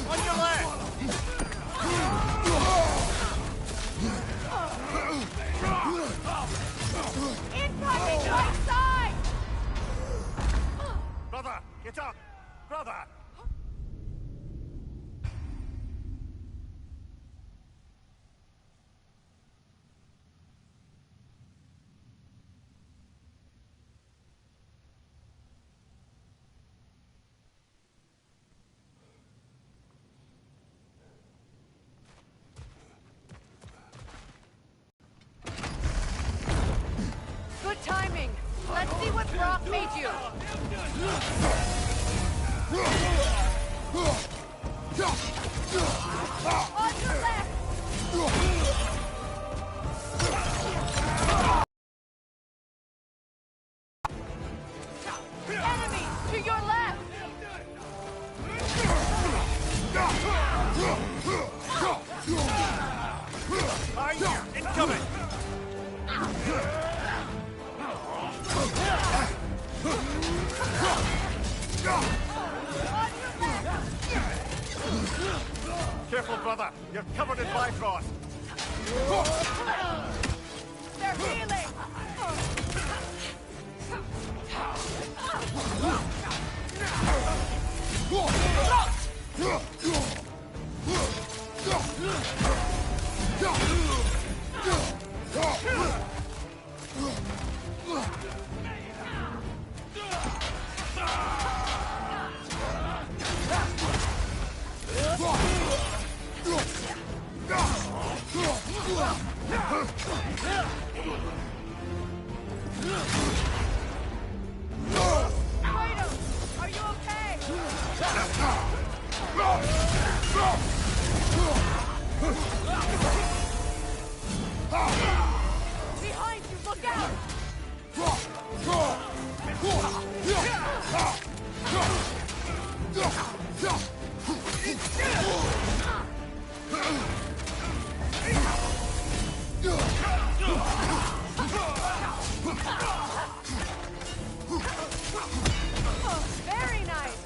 On your left! Incoming right side. Brother, get up! Brother! Good timing. Let's see what Brok made you. On your left. Enemy to your left. Incoming! On your left. careful, brother. You're covered in Bifrost. They're healing! Kratos, are you okay? Behind you, look out! Very nice!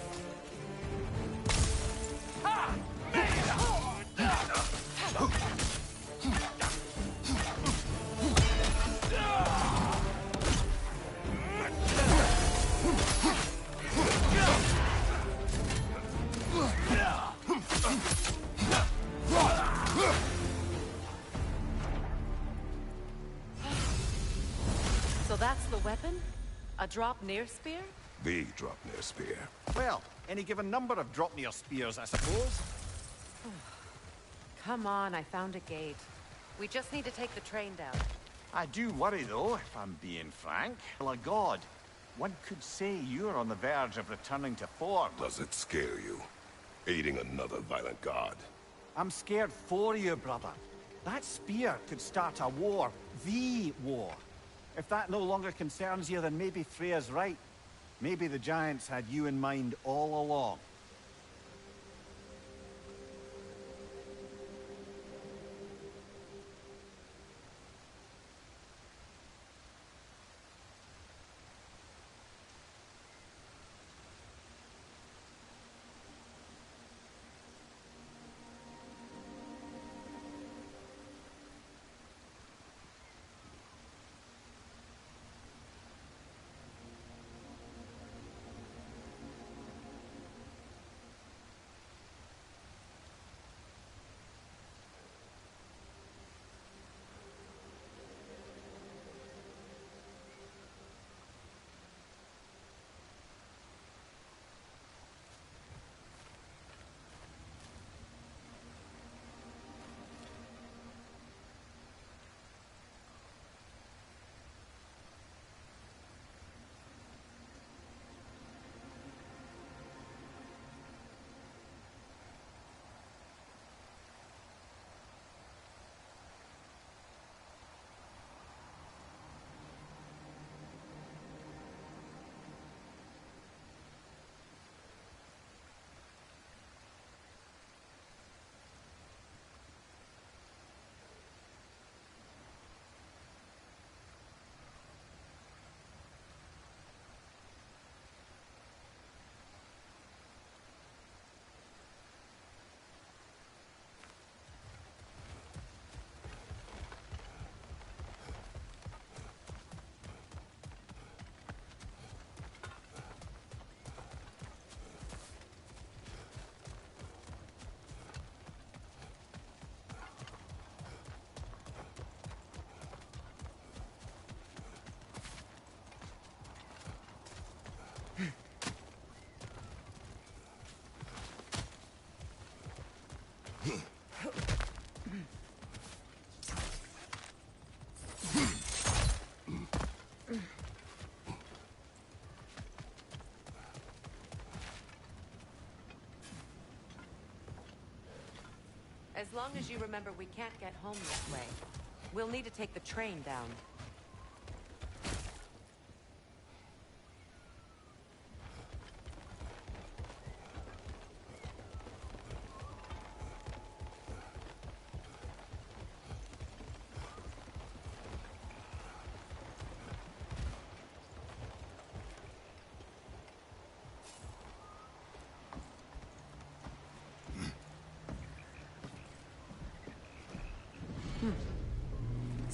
So that's the weapon? A Draupnir Spear? The Draupnir Spear. Well, any given number of Draupnir Spears, I suppose. Come on, I found a gate. We just need to take the train down. I do worry, though, if I'm being frank. Well, a god. One could say you're on the verge of returning to form. Does it scare you? Aiding another violent god? I'm scared for you, brother. That spear could start a war. The war. If that no longer concerns you, then maybe Freya's right. Maybe the Giants had you in mind all along. As long as you remember we can't get home this way. We'll need to take the train down.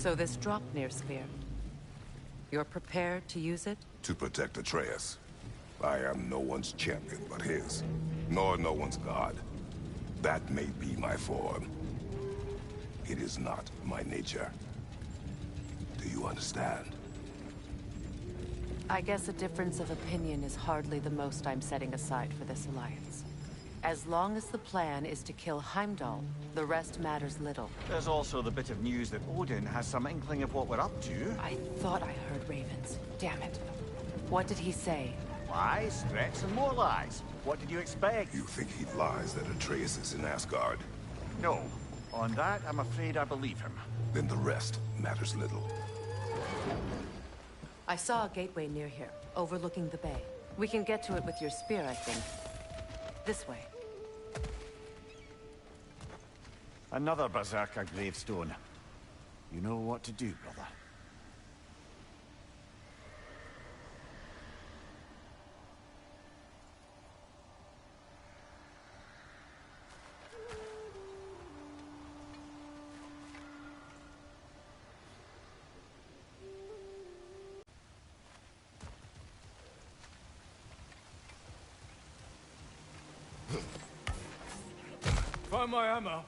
So this Draupnir Spear, you're prepared to use it? To protect Atreus. I am no one's champion but his, nor no one's god. That may be my form. It is not my nature. Do you understand? I guess a difference of opinion is hardly the most I'm setting aside for this alliance. As long as the plan is to kill Heimdall, the rest matters little. There's also the bit of news that Odin has some inkling of what we're up to. I thought I heard ravens. Damn it. What did he say? Lies, threats, and more lies. What did you expect? You think he lies that Atreus is in Asgard? No. On that, I'm afraid I believe him. Then the rest matters little. I saw a gateway near here, overlooking the bay. We can get to it with your spear, I think. This way. Another Berserker gravestone. You know what to do, brother. Find my ammo.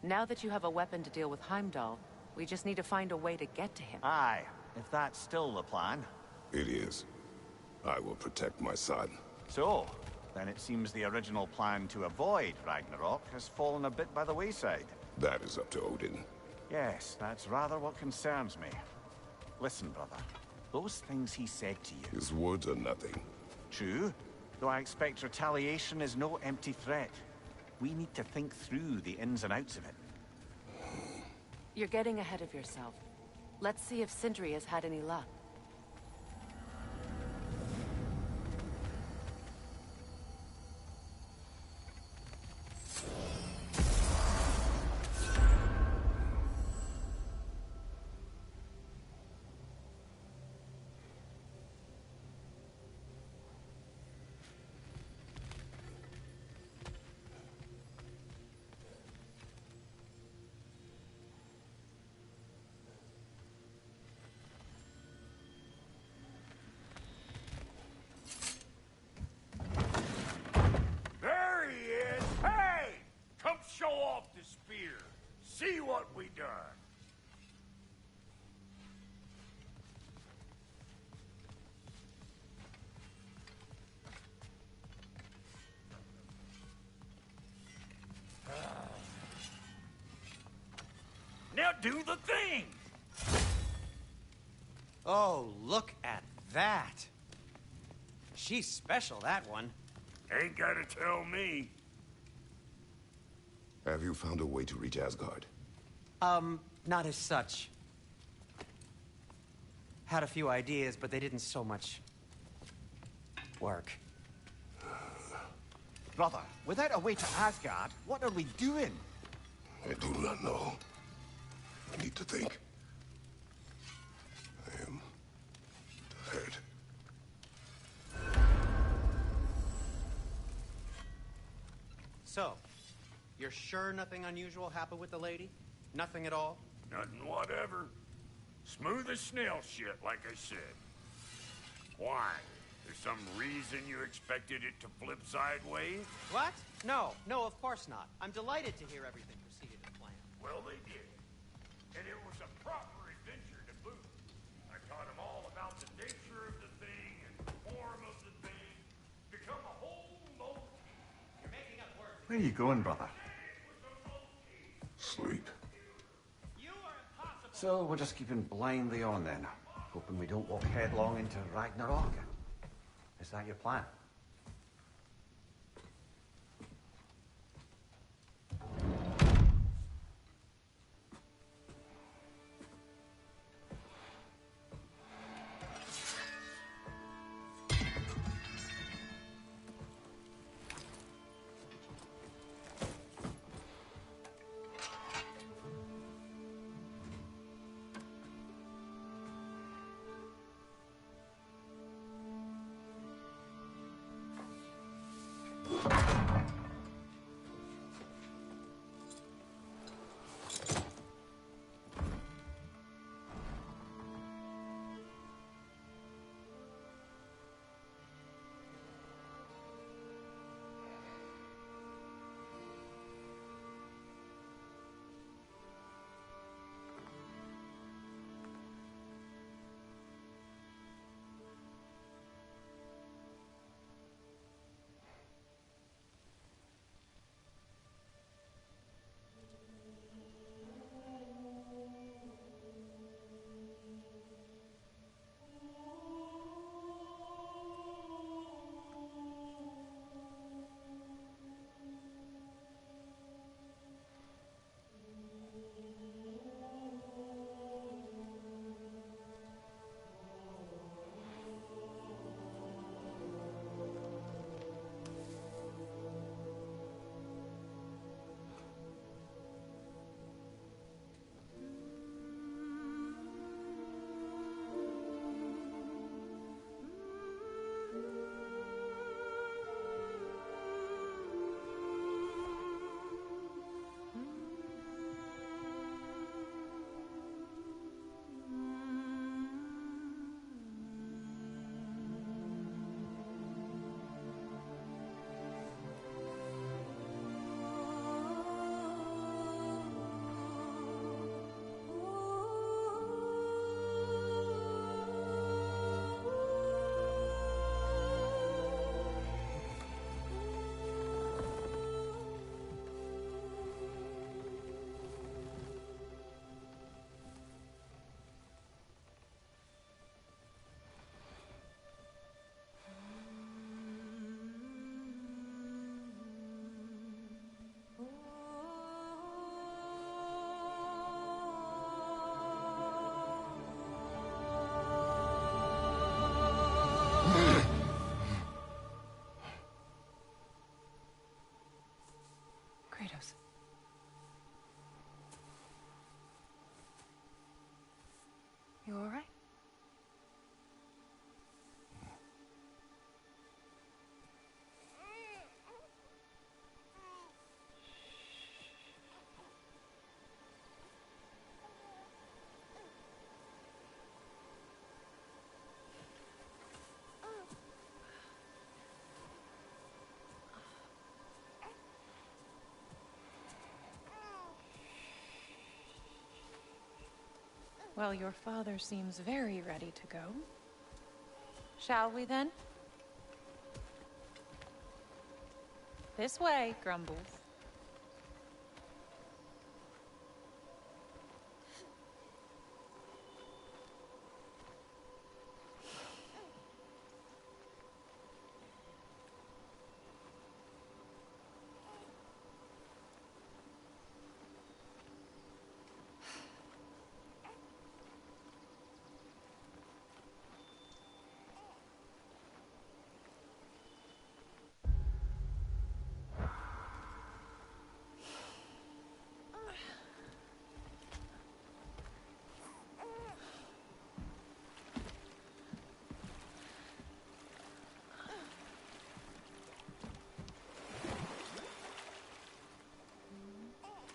Now that you have a weapon to deal with Heimdall, we just need to find a way to get to him. Aye, if that's still the plan. It is. I will protect my son. So, then it seems the original plan to avoid Ragnarok has fallen a bit by the wayside. That is up to Odin. Yes, that's rather what concerns me. Listen, brother. Those things he said to you... His words are nothing. True, though I expect retaliation is no empty threat. We need to think through the ins and outs of it. You're getting ahead of yourself. Let's see if Sindri has had any luck. See what we done. Now do the thing. Oh, look at that. She's special, that one. Ain't gotta tell me. Have you found a way to reach Asgard? Not as such. Had a few ideas, but they didn't so much work. Brother, without a way to Asgard, what are we doing? I do not know. I need to think. I am tired. So, you're sure nothing unusual happened with the lady? Nothing at all? Nothing whatever. Smooth as snail shit, like I said. Why? There's some reason you expected it to flip sideways? What? No, of course not. I'm delighted to hear everything proceeded as planned. Well, they did. And it was a proper adventure to boot. I taught them all about the nature of the thing and the form of the thing. Become a whole monkey. You're making up words. Where are you going, brother? Sleep. So we're just keeping blindly on then, hoping we don't walk headlong into Ragnarok. Is that your plan? Well, your father seems very ready to go. Shall we then? This way, Grumbles.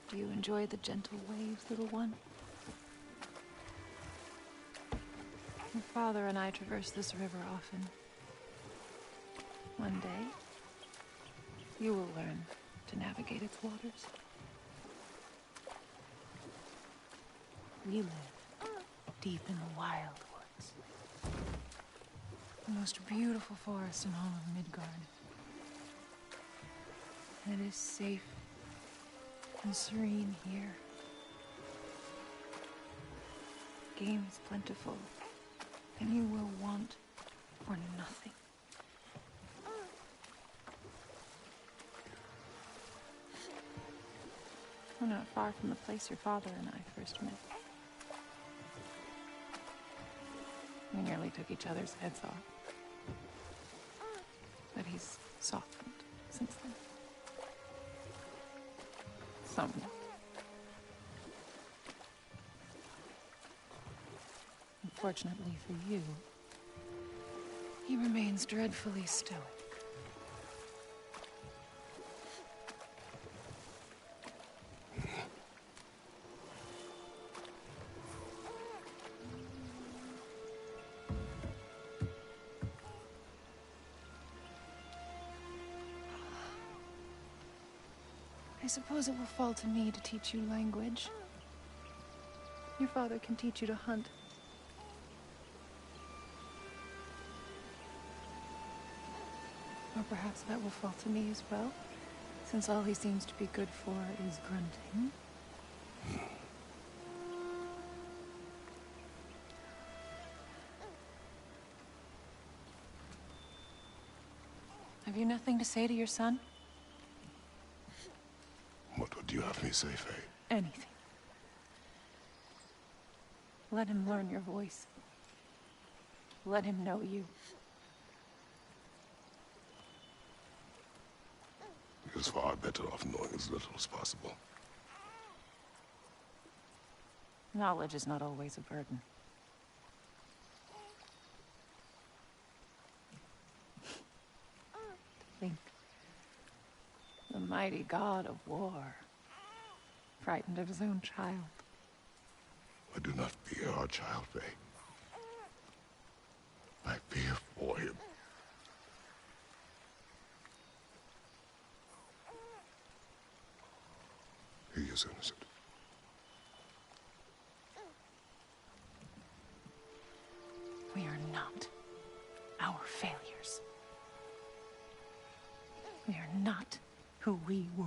Do you enjoy the gentle waves, little one? Your father and I traverse this river often. One day, you will learn to navigate its waters. We live deep in the wild woods. The most beautiful forest in all of Midgard. And it is safe and serene here. Game is plentiful, and you will want for nothing. We're not far from the place your father and I first met. We nearly took each other's heads off. But he's softened since then. Somewhat. Unfortunately for you, he remains dreadfully stoic. I suppose it will fall to me to teach you language. Your father can teach you to hunt. Or perhaps that will fall to me as well, since all he seems to be good for is grunting. Have you nothing to say to your son? What would you have me say, Faye? Anything. Let him learn your voice. Let him know you. He is far better off knowing as little as possible. Knowledge is not always a burden. Think. The mighty God of War, frightened of his own child. I do not fear our child, Faye. I fear for him. He is innocent. We are not our failures. We are not who we were.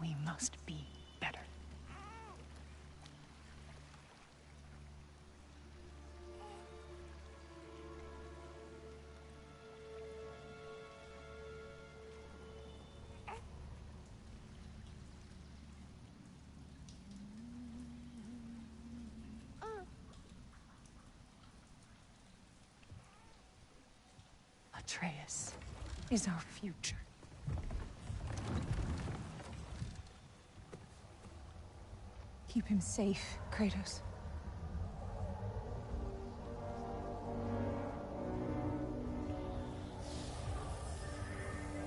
We must be better. Atreus is our future. Keep him safe, Kratos.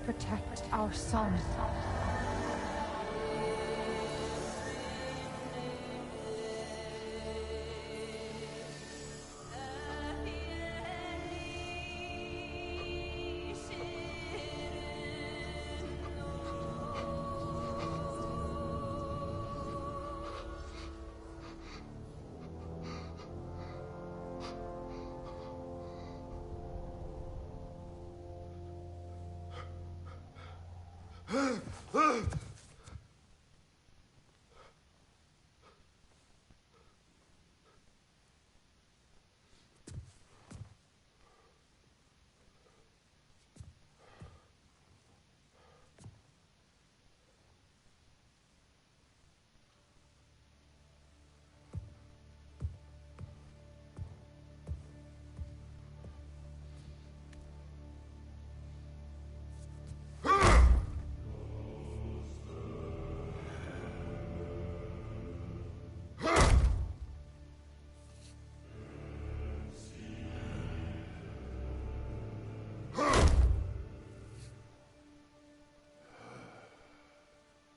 Protect our son.